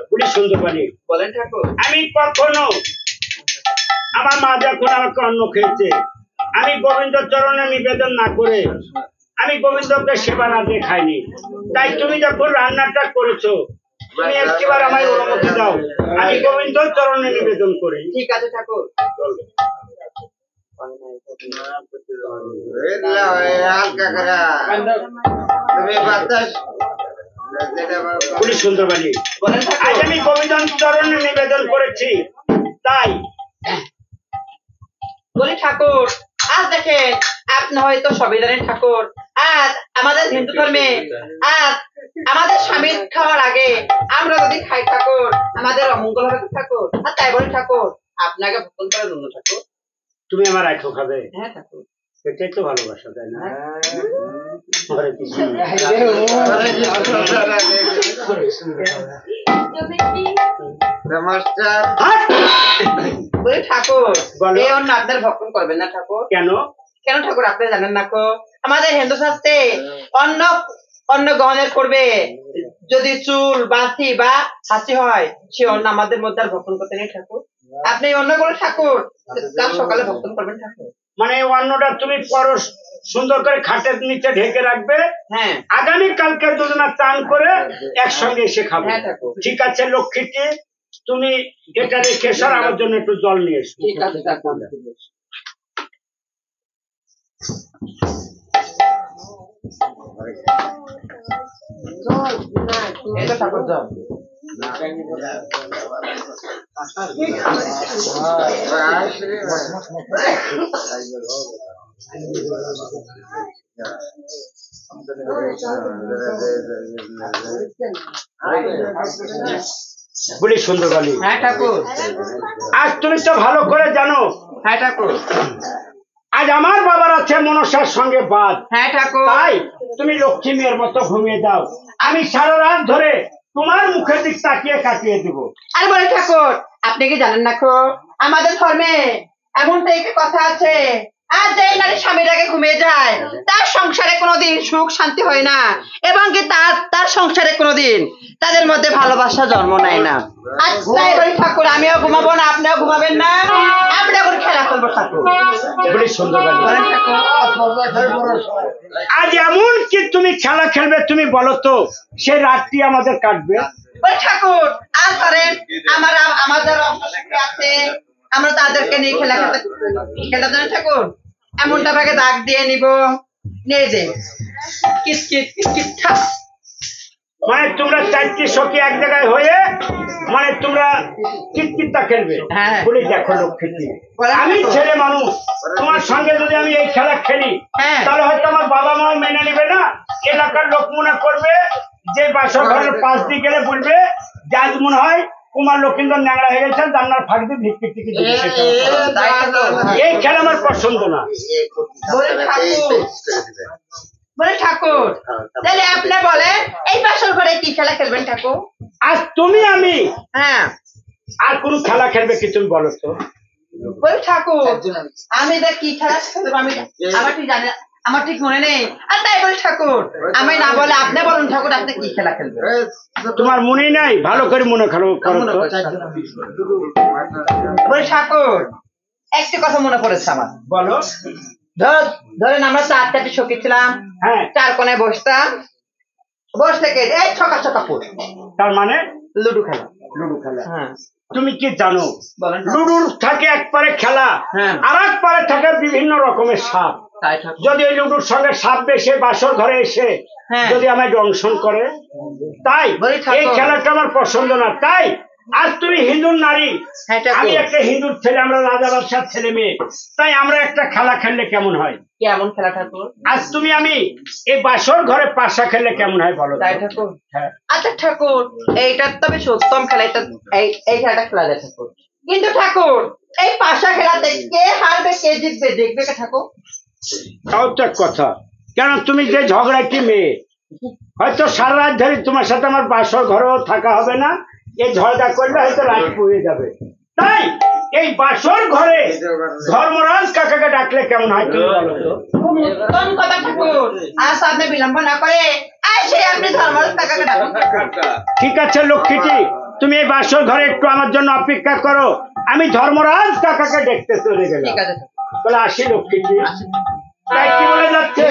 খুবই সুন্দর পানি। বলেন ঠাকুর। আমি কখনো আমার মা যখন আমাকে অন্ন খেয়েছে, আমি গোবিন্দ চরণে নিবেদন না করে আমি গোবিন্দকে সেবা না দিয়ে খাইনি। তাই তুমি যখন রান্নাটা করেছো, তুমি একবার আমায় অনুমতি দাও, আমি গোবিন্দ চরণে নিবেদন করি। ঠিক আছে ঠাকুর। খুবই সুন্দর বাণী। বলেন আজ ঠাকুর। আমি গোবিন্দ চরণে নিবেদন করেছি, তাই বলি ঠাকুর, আজ দেখেন আপনি হয়তো সবই জানেন ঠাকুর, আজ আমাদের হিন্দু ধর্মে আজ আমাদের স্বামীর খাওয়ার আগে আমরা যদি খাই ঠাকুর, আমাদের অমঙ্গল হবে তো ঠাকুর। আর তাই বলি ঠাকুর, আপনাকে ভক্ষণ করার জন্য ঠাকুর। তুমি আমার রাখো খাবে, হ্যাঁ ঠাকুর। সেটাই তো ভালোবাসা, তাই না? হরে কৃষ্ণ। নমস্কার। বলি ঠাকুর, বলো। এই অন্ন আপনার ভক্ষণ করবেন না ঠাকুর। কেন? কেন ঠাকুর আপনি জানেন না কো? আমাদের হিন্দু শাস্ত্রে অন্ন অন্ন গ্রহণের করবে যদি চুল বাঁধি বা হাসি হয়, সে অন্ন আমাদের মধ্যে আর ভক্ষণ করতে নেই ঠাকুর। আপনি এই অন্ন করে ঠাকুর কাল সকালে ভক্ষণ করবেন ঠাকুর। মানে এই অন্নটা তুমি পরশ সুন্দর করে খাটের নিচে ঢেকে রাখবে, হ্যাঁ আগামী কালকে দুজনা চান করে একসঙ্গে এসে খাবো। হ্যাঁ ঠাকুর। ঠিক আছে লক্ষ্মীটি, তুমি এটা রেখে এসো, আর আমার জন্য একটু জল নিয়ে এসো। ঠিক আছে ঠাকুর। এই তো ঠাকুর জল। বলি সুন্দর বালি, হ্যাঁ ঠাকুর। আজ তুমি তো ভালো করে জানো, হ্যাঁ ঠাকুর। আজ আমার বাবার আছে মনসার সঙ্গে বাদ। হ্যাঁ ঠাকুর। তাই তুমি লক্ষ্মী মেয়ের মতো ঘুমিয়ে যাও, আমি সারা রাত ধরে তোমার মুখের দিক তাকিয়ে কাটিয়ে দেবো। আর বলে ঠাকুর, আপনি কি জানেন না কো, আমাদের ধর্মে এমনটা একটা কথা আছে, আর যে নারী স্বামীর আগে ঘুমিয়ে যায় তার সংসারে কোনোদিন সুখ শান্তি হয় না, এবং কি তার সংসারে কোনোদিন তাদের মধ্যে ভালোবাসা জন্ম নেয় না। আজ তাই বলি ঠাকুর, আমিও ঘুমাবো না, আপনিও ঘুমাবেন না, আমরা এখন খেলা খেলবো ঠাকুর। বলি সুন্দর বালি, বলেন ঠাকুর। আজ এমন কি তুমি খেলা খেলবে, তুমি বলো তো, সেই রাতটি আমাদের কাটবে। বলে ঠাকুর, আর ধরেন আমাদের অন্তঃশক্তি আছে, আমরা তাদেরকে নিয়ে খেলা খেলতে জানেন ঠাকুর, এমনটা ভাগে দাগ দিয়ে নিব, নিয়ে যে কিটকিট কিটকিট ঠাস। মানে তোমরা চারটি সখী এক জায়গায় হয়ে মানে তোমরা কিতকিতা খেলবে। হ্যাঁ। বলি দেখো লক্ষ্মী, বলেন আমি ঠাকুর। ছেলে মানুষ, তোমার সঙ্গে যদি আমি এই খেলা খেলি, হ্যাঁ। তাহলে হয়তো আমার বাবা মাও মেনে নেবে না, এলাকার লোক মনে করবে যে বাসর ঘরের পাশ দিয়ে গেলে বলবে যে আজ মনে হয় কুমার লক্ষিন্দর ন্যাংরা হয়ে গেছে, জান্নার ফাঁক দিয়ে ভিক্ষির টিকি দিচ্ছে। এই খেলা আমার পছন্দ না। বলে ঠাকুর, তাহলে আপনি বলেন এই বাসর ঘরে কি খেলা খেলবেন ঠাকুর? আজ তুমি আমি হ্যাঁ আর কোন খেলা খেলবে কি তুমি বলো তো? বলে ঠাকুর, আমি দেখ কি খেলা খেলবো, আমি আমার ঠিক জানি আমার ঠিক মনে নেই। আর তাই বলি ঠাকুর, আমি না বলে আপনি বলুন ঠাকুর, আপনি কি খেলা খেলবেন? তোমার মনেই নাই, ভালো করে মনে করো তো। বলে ঠাকুর, একটি কথা মনে পড়েছে আমার। বলো। ধরেন আমরা চারটি সখী ছিলাম, হ্যাঁ, চার কোনায় বসতাম, বস থেকে এই ছকা ছকা ফুট তার মানে লুডু খেলা। লুডু খেলা। হ্যাঁ তুমি কি জানো, বলেন। লুডুর থাকে এক পারে খেলা, হ্যাঁ। আর এক পারে থাকে বিভিন্ন রকমের সাপ। তাই ঠাকুর। যদি এই লুডুর সঙ্গে সাপ বেশে বাসর ঘরে এসে হ্যাঁ। যদি আমায় দংশন করে, তাই বলি ঠাকুর। এই খেলাটা আমার পছন্দ না। তাই আজ তুমি হিন্দুর নারী, হ্যাঁ ঠাকুর। আমি একটা হিন্দুর ছেলে, আমরা রাজা বাদশার ছেলে মেয়ে, তাই আমরা একটা খেলা খেললে কেমন হয়? কেমন খেলা ঠাকুর? আজ তুমি আমি এই বাসর ঘরে পাশা খেললে কেমন হয় বলো? তাই ঠাকুর। হ্যাঁ। আচ্ছা ঠাকুর, এইটার তো বেশ উত্তম খেলা, এটা এই খেলাটা খেলা যায় ঠাকুর। কিন্তু ঠাকুর, এই পাশা খেলাতে কে হারবে কে জিতবে দেখবে কে ঠাকুর? তাও তো এক কথা, কেন তুমি যে ঝগড়াটি মেয়ে, হয়তো সারা রাত ধরে তোমার সাথে আমার বাসর ঘরেও থাকা হবে না, এই ঝগড়া করলে হয়তো রাত পুড়ে যাবে। তাই এই বাসর ঘরে ধর্মরাজ কাকাকে ডাকলে কেমন হয় তুমি বলো তো? কোন কথা ঠাকুর? আজ আপনি বিলম্ব না করে আসে আপনি ধর্মরাজ কাকাকে ডাকুন। ঠিক আছে লক্ষ্মীটি, তুমি এই বাসর ঘরে একটু আমার জন্য অপেক্ষা করো, আমি ধর্মরাজ কাকাকে দেখতে চলে গেলাম। ঠিক আছে। তাহলে আসি লক্ষ্মীটি। তাই কি বলে যাচ্ছে?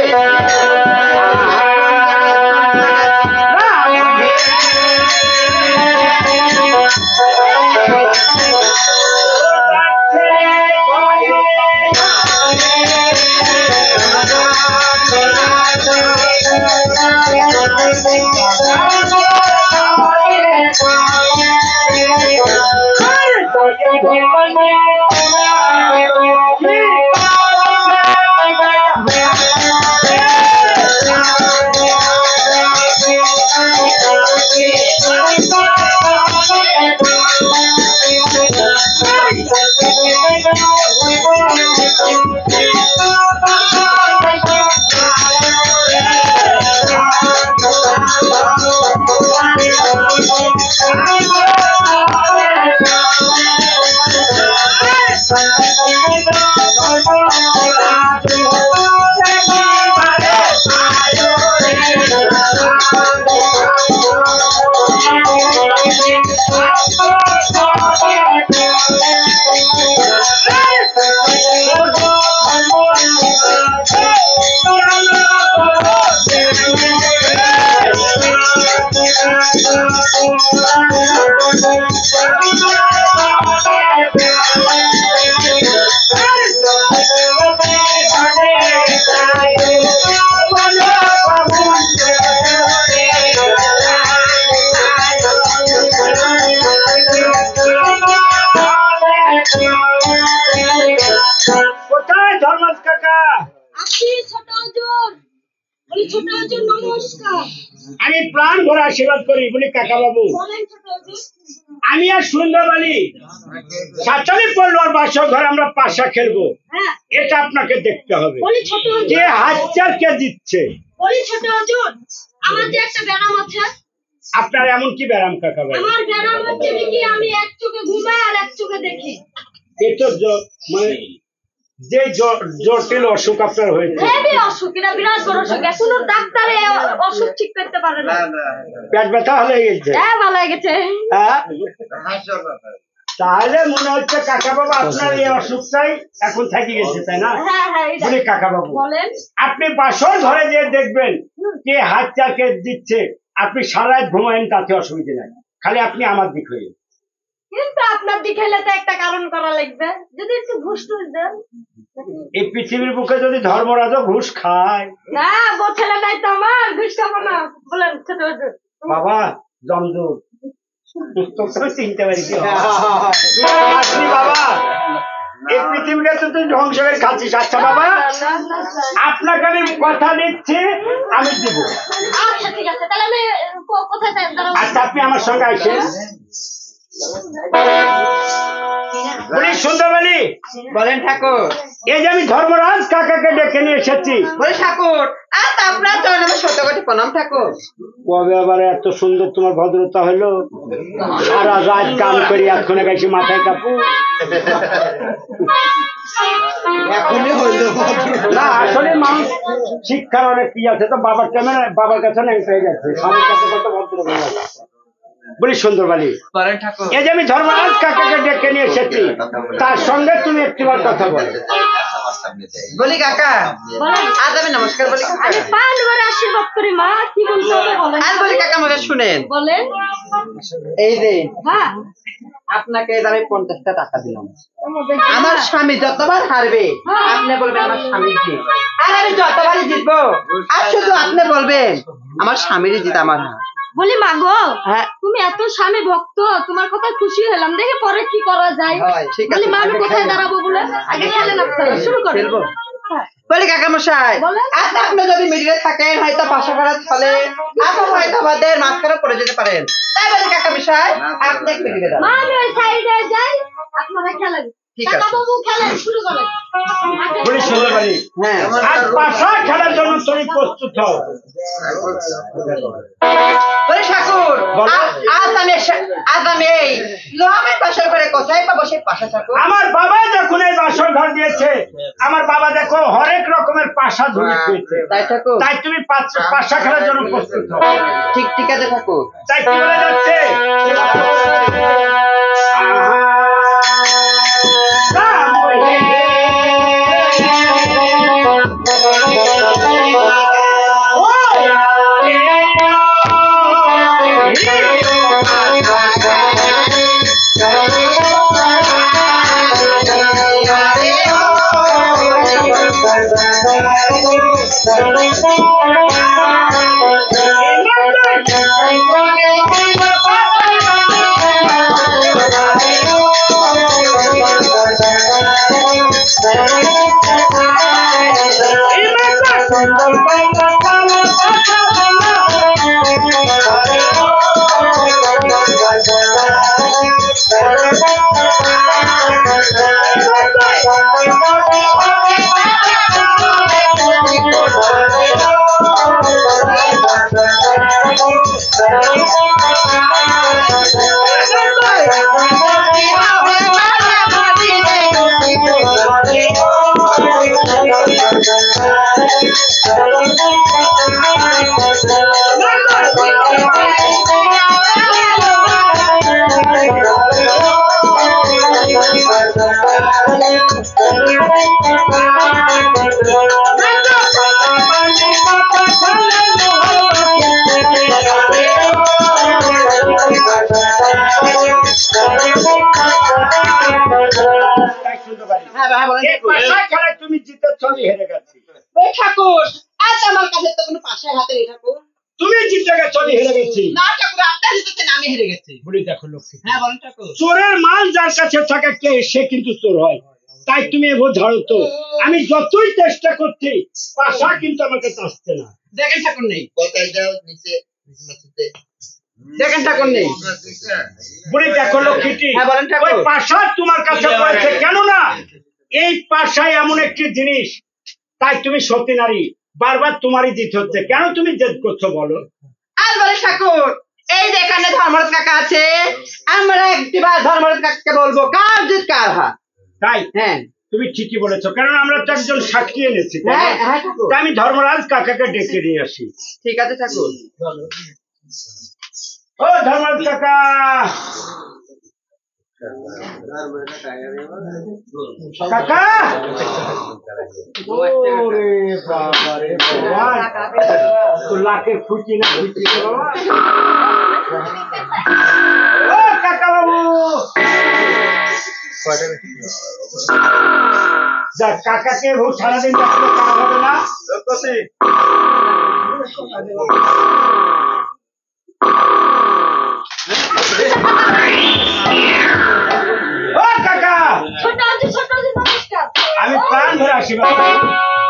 কোথায় ধর্মরাজ কাকা? আসি ছোট হুজুর। বলি ছোট হুজুর নমস্কার। আমি প্রাণ ভরে আশীর্বাদ করি। বলি কাকা বাবু, বলেন ছোট হুজুর। আমি আর সুন্দরবালি সাচালি পড়লো আর বাসর ঘরে আমরা পাশা খেলবো, হ্যাঁ এটা আপনাকে দেখতে হবে। বলি ছোট হুজুর। কে হাজার কে দিচ্ছে? বলি ছোট হুজুর, আমার যে একটা ব্যারাম আছে, আপনার এমন কি ব্যারাম কাকা বাবু? আমার ব্যারাম হচ্ছে কি আমি এক চোখে ঘুমাই আর এক চোখে দেখি। এ তো মানে যে জটিল অসুখ আপনার হয়েছে। হেবি অসুখ, এটা বিরাট বড় অসুখ। এখনো ডাক্তারে অসুখ ঠিক করতে পারে না। পেট ব্যথা হয়ে গেছে? হ্যাঁ ভালো হয়ে গেছে। হ্যাঁ, তাহলে মনে হচ্ছে কাকা বাবু আপনার এই অসুখটাই এখন থেকে গেছে, তাই না? হ্যাঁ হ্যাঁ এটা- বলি কাকা বাবু, বলেন। আপনি বাসর ঘরে যে দেখবেন কে হাত চাকে দিচ্ছে, আপনি সারা রাত ঘুমায়েন, তাতে অসুবিধা নাই, খালি আপনি আমার দিক হয়ে। কিন্তু আপনার দিকে হলে তো একটা কারণ করা লাগবে, যদি একটু ঘুষ টুস দেন। এই পৃথিবীর বুকে যদি ধর্মরাজও ঘুষ খায়, না বউ ছেলে নাই তো আমার, ঘুষ খাবো না। বলেন ছোট হুজুর। বাবা জমজুর তোকে চিনতে পারি কি হয়? আসলি বাবা, এই পৃথিবীটা তো তুই ধ্বংস করে খাচ্ছিস। আচ্ছা বাবা, আপনাকে আমি কথা দিচ্ছি, আমি দিব। আচ্ছা ঠিক আছে, তাহলে আমি কোথায় যাই? দাঁড়াও। আচ্ছা আপনি আমার সঙ্গে আসেন। বলি সুন্দরবালি, বলেন ঠাকুর। এই যে আমি ধর্মরাজ কাকাকে ডেকে নিয়ে এসেছি। বলি ঠাকুর, আজ আপনার চরণে আমার শত কোটি প্রণাম ঠাকুর। কবে আবার এত সুন্দর তোমার ভদ্রতা হলো? সারা রাত কাম করি, এক্ষণে গেছি মাথায় কাপড়। এখনই হইল না আসলে মানুষ শিক্ষার অনেক কি আছে, তো বাবার কেমন, বাবার কাছে ন্যাংটা হয়ে যাচ্ছে, স্বামীর কাছে কত ভদ্র হয়ে যাচ্ছে। বলি সুন্দরবালি, বলেন ঠাকুর। এই যে আমি ধর্মরাজ কাকাকে ডেকে নিয়ে এসেছি, তার সঙ্গে তুমি একটিবার কথা বলো। বলি কাকা, বলেন। আজ আমি নমস্কার বলি কাকা। আমি পান ভরে আশীর্বাদ করি মা, কি বলতে হবে বলেন। আজ বলি কাকা আমাকে শুনেন। বলেন। এই যে হ্যাঁ আপনাকে আমি 50টা টাকা দিলাম, আমার স্বামী যতবার হারবে আপনি বলবেন আমার স্বামী জিত, আর আমি যতবারই জিতবো আর শুধু আপনি বলবেন আমার স্বামীরই জিত আমার হার। বলি মা গো, হ্যাঁ। তুমি এত স্বামী ভক্ত, তোমার কথা খুশি হলাম, দেখে পরে কি করা যায়। হয়, ঠিক আছে। বলি মা আমি কোথায় দাঁড়াবো বলে, আগে খেলেন আপনারা, শুরু করেন। খেলবো? হ্যাঁ। বলি কাকা মশাই, বলেন। আচ্ছা আপনি যদি মিডিলে থাকেন হয়তো পাশা করার ফলে আপনার হয়তো আমাদের মাঝখানে পড়ে যেতে পারেন, তাই বলি কাকা মশাই আপনি একটু মিডিলে মা যান। আমি ওই সাইডে যাই, আপনারা খেলেন। ঠিক আছে। কাকা বাবু খেলেন, শুরু করেন। বলি সুন্দরবালি, হ্যাঁ আজ পাশা খেলার জন্য তুমি প্রস্তুত হও। বলি ঠাকুর, বলো। আজ আমি এই লোহামের বাসর ঘরে কোথায় পাবো সেই পাশা ঠাকুর? আমার বাবা যখন এই বাসর ঘর দিয়েছে, আমার বাবা দেখো হরেক রকমের পাশা ধরে পেয়েছে। তাই ঠাকুর? তাই তুমি পাশা খেলার জন্য প্রস্তুত হও। ঠিক আছে ঠাকুর। তাই কি বলে যাচ্ছে? তুমি জিতেছ, আমি হেরে গেছি। ঠাকুর আজ আমার কাছে তো কোনো পাশা হাতে নেই ঠাকুর। তুমি জিতে গেছো, আমি হেরে গেছি। না ঠাকুর, আপনার জিতেছেন, আমি হেরে গেছি। বলি দেখো লক্ষ্মী, হ্যাঁ বলেন ঠাকুর। চোরের মাল যার কাছে থাকে কে সে কিন্তু চোর হয়। তাই তুমি এবার ধরো তো, আমি যতই চেষ্টা করছি পাশা কিন্তু আমার কাছে আসছে না। দেখেন ঠাকুর নেই, কোথায় যাও নিচে দেখেন ঠাকুর নেই। বলি দেখো লক্ষ্মীটি, হ্যাঁ বলেন ঠাকুর। ওই পাশা তোমার কাছে পড়েছে কেন না? এই পাশায় এমন একটি জিনিস, তাই তুমি সতী নারী, বারবার তোমারই জিত হচ্ছে, কেন তুমি জেদ করছো বলো? আর বলে ঠাকুর, এই যে এখানে ধর্মরাজ কাকা আছে, আমরা একবার ধর্মরাজ কাকাকে বলবো কার জিত কার হার। তাই হ্যাঁ তুমি ঠিকই বলেছো, কারণ আমরা তো একজন সাক্ষী এনেছি। তাই না? হ্যাঁ হ্যাঁ ঠাকুর। তাই আমি ধর্মরাজ কাকাকে ডেকে নিয়ে আসি। ঠিক আছে ঠাকুর। ও ধর্মরাজ কাকা, কাকা, ওরে বাবা রে বাবা, তো লাখের খুঁটি না খুঁটি রে বাবা। ও কাকা বাবু, যা কাকাকে ভোট সারাদিন ডাকলে কাজ হবে না। ও কাকা, ছোট আছে নমস্কার। আমি প্রাণ ধরে আসি বাবা।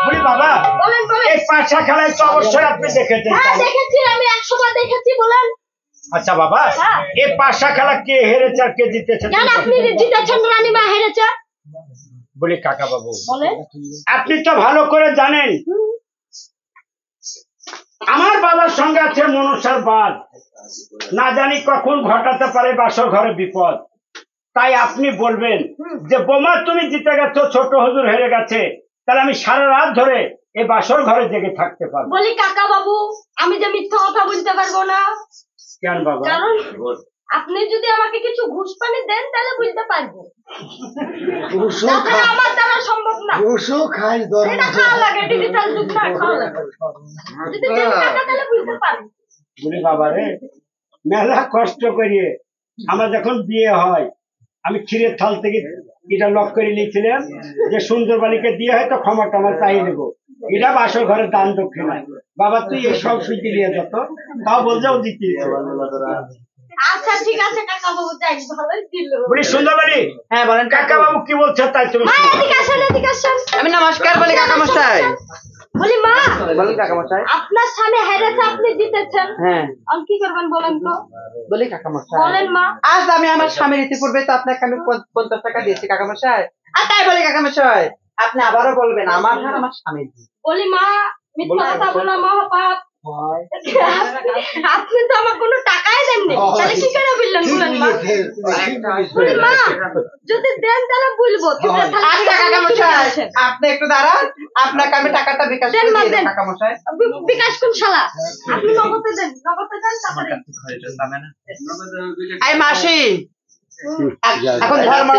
বলি বাবা, বলেন এই পাশা খেলায় তো অবশ্যই আপনি দেখেছেন। হ্যাঁ দেখেছি, আমি 100 বার দেখেছি। বলেন। আচ্ছা বাবা, হ্যাঁ। এই পাশা খেলা কে হেরেছে আর কে জিতেছে? জান আপনি জিতেছেন, রানীমা হেরেছে। বলি কাকা বাবু, বলেন। আপনি তো ভালো করে জানেন আমার বাবার সঙ্গে আছে মনসার বাদ, না জানি কখন ঘটাতে পারে বাসর ঘরে বিপদ। তাই আপনি বলবেন যে বোমা তুমি জিতে গেছো, ছোট হুজুর হেরে গেছে, তাহলে আমি সারা রাত ধরে এই বাসর ঘরে জেগে থাকতে পারবো। বলি কাকা বাবু, আমি যে মিথ্যা কথা বলতে পারবো না। কেন বাবা? কারণ আপনি যদি আমাকে কিছু ঘুষ পানি দেন তাহলে বুঝতে পারবো, তাছাড়া আমার দ্বারা সম্ভব না। এটা খাওয়া লাগে, ডিজিটাল যুগ না, খাওয়া লাগে। যদি দেন টাকা তাহলে বুঝতে পারবো। বলি বাবা রে, মেলা কষ্ট করিয়ে আমার যখন বিয়ে হয়, আমি ক্ষীরের থাল থেকে এটা লক করে নিয়েছিলাম যে সুন্দর বালিকে দিয়ে হয়তো ক্ষমা টমা চাই নেবো, এটা বাসর ঘরের দান দক্ষিণা। বাবা তুই এই সব সুইটি নিয়ে যেত, তাও বলছেও দিচ্ছি। আচ্ছা ঠিক আছে কাকা বাবু, যাই ভালোই দিল। বলি সুন্দর বাড়ি, হ্যাঁ বলেন কাকা বাবু কি বলছে তাই তুমি মা শুনো। এদিকে আসেন, এদিকে আসেন। আমি নমস্কার বলি কাকা মশাই। বলি মা, বলেন কাকা মশাই। আপনার স্বামী হেরেছে, আপনি জিতেছেন, হ্যাঁ আর কি করবেন বলেন তো? বলি কাকা মশাই। বলেন মা। আজ আমি আমার স্বামীর ইতিপূর্বে তো আপনাকে আমি 50 টাকা দিয়েছি কাকা মশাই, আর তাই বলি কাকা মশাই আপনি আবারও বলবেন আমার হার আমার স্বামীর। বলি মা, মিথ্যা কথা বলা মহাপাপ। আপনি তো আমার কোনো টাকাই দেননি, তাহলে কি করে বললেন বলেন মা? বলি মা, যদি দেন তাহলে বলবো। আচ্ছা কাকামশাই, আপনি একটু দাঁড়ান, আপনাকে আমি টাকাটা বিকাশ করে দিয়ে দেব কাকামশাই। বিকাশ কোন শালা? আপনি নগদে দেন, নগদে দেন তারপরে। এই মাসি, এখন ধর্ম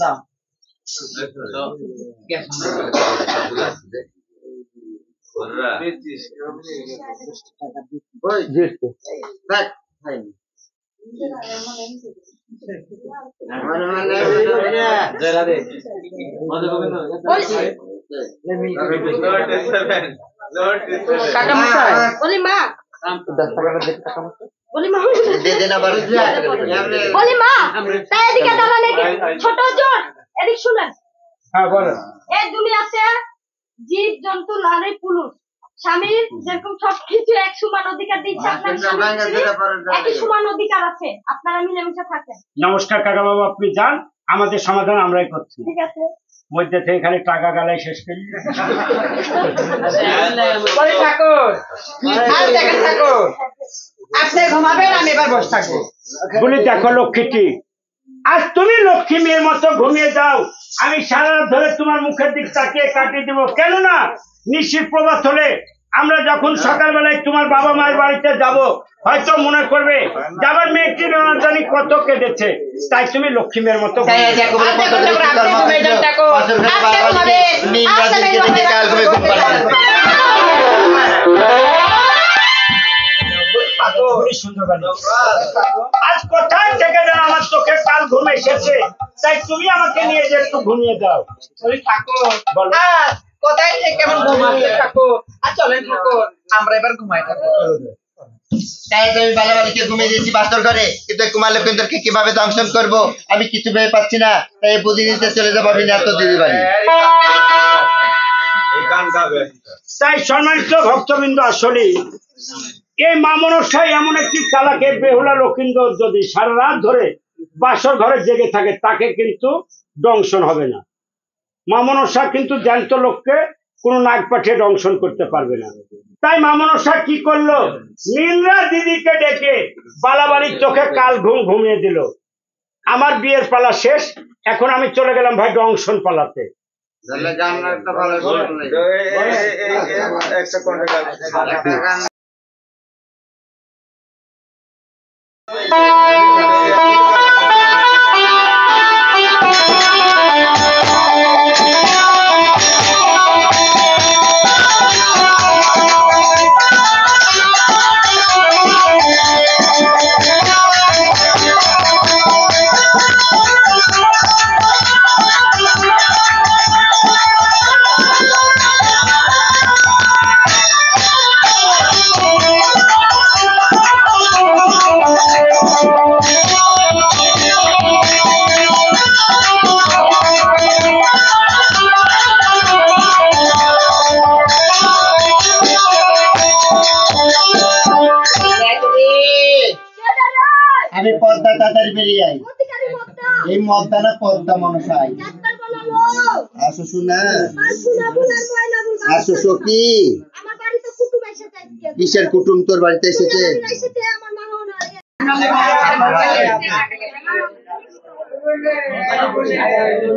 দাও। কাকামশাই, বলি মা, 10 টাকাটা দেখ কাকামশাই। বলি মা, দে দেন আবার বলি মা, তাই এদিকে দাঁড়ান, ছোট জোর এদিক শুনেন। হ্যাঁ বলো। এই দুনিয়াতে জীব জন্তু নারী পুরুষ স্বামীর যেরকম সবকিছু এক সমান অধিকার দিচ্ছে, আপনার স্বামীর একই সমান অধিকার আছে, আপনারা মিলেমিশে থাকেন। নমস্কার কাকা বাবু, আপনি যান, আমাদের সমাধান আমরাই করছি। ঠিক আছে? মধ্যে থেকে খালি টাকা গালাই শেষ করি। বলি ঠাকুর, আর দেখেন ঠাকুর, আপনি ঘুমাবেন, আমি এবার বসে থাকবো। বলি দেখো লক্ষ্মীটি, আজ তুমি লক্ষ্মী মেয়ের মতো ঘুমিয়ে যাও, আমি সারা রাত ধরে তোমার মুখের দিক তাকিয়ে কাটিয়ে দেবো। কেননা নিশির প্রভাত হলে আমরা যখন সকালবেলায় তোমার বাবা মায়ের বাড়িতে যাব, হয়তো মনে করবে যাবার মেয়েটি জানি কত কেঁদেছে, তাই তুমি লক্ষ্মী মেয়ের মতো আজ কোথায় থেকে যেন আমার চোখে কাল ঘুম এসেছে, তাই তুমি আমাকে নিয়ে যে একটু ঘুমিয়ে দাও। বলি ঠাকুর, কোথায় থেকে কেমন ঘুম আসছে ঠাকুর? আর চলেন ঠাকুর, আমরা এবার ঘুমাই ঠাকুর। তাই তো আমি বালাবালিকে ঘুমিয়ে দিয়েছি বাস্তর ঘরে, কিন্তু কুমার লক্ষেন্দ্রকে কিভাবে দংশন করবো আমি কিছু ভেবে পাচ্ছি না, তাই বুদ্ধি নিতে চলে যাবো আমি এত দিদি বাড়ি। তাই সম্মানিত ভক্তবৃন্দ, আসলে এই মা মনসাই এমন একটি চালাকে বেহুলা লক্ষিন্দর যদি সারা রাত ধরে বাসর ঘরে জেগে থাকে, তাকে কিন্তু দংশন হবে না। মা মনসা কিন্তু জ্যান্ত লোককে কোনো নাগ পাঠিয়ে দংশন করতে পারবে না। তাই মা মনসা কি করলো, নীলরা দিদিকে ডেকে বালাবাড়ির চোখে কাল ঘুম ঘুমিয়ে দিল। আমার বিয়ের পালা শেষ, এখন আমি চলে গেলাম ভাই দংশন পালাতে। আমি পদ্মা তাড়াতাড়ি বেরিয়ে আই। এই মদ্দা না পদ্মা মনসাই, আসো শোনা, আসো সখী। কিসের কুটুম তোর বাড়িতে এসেছে?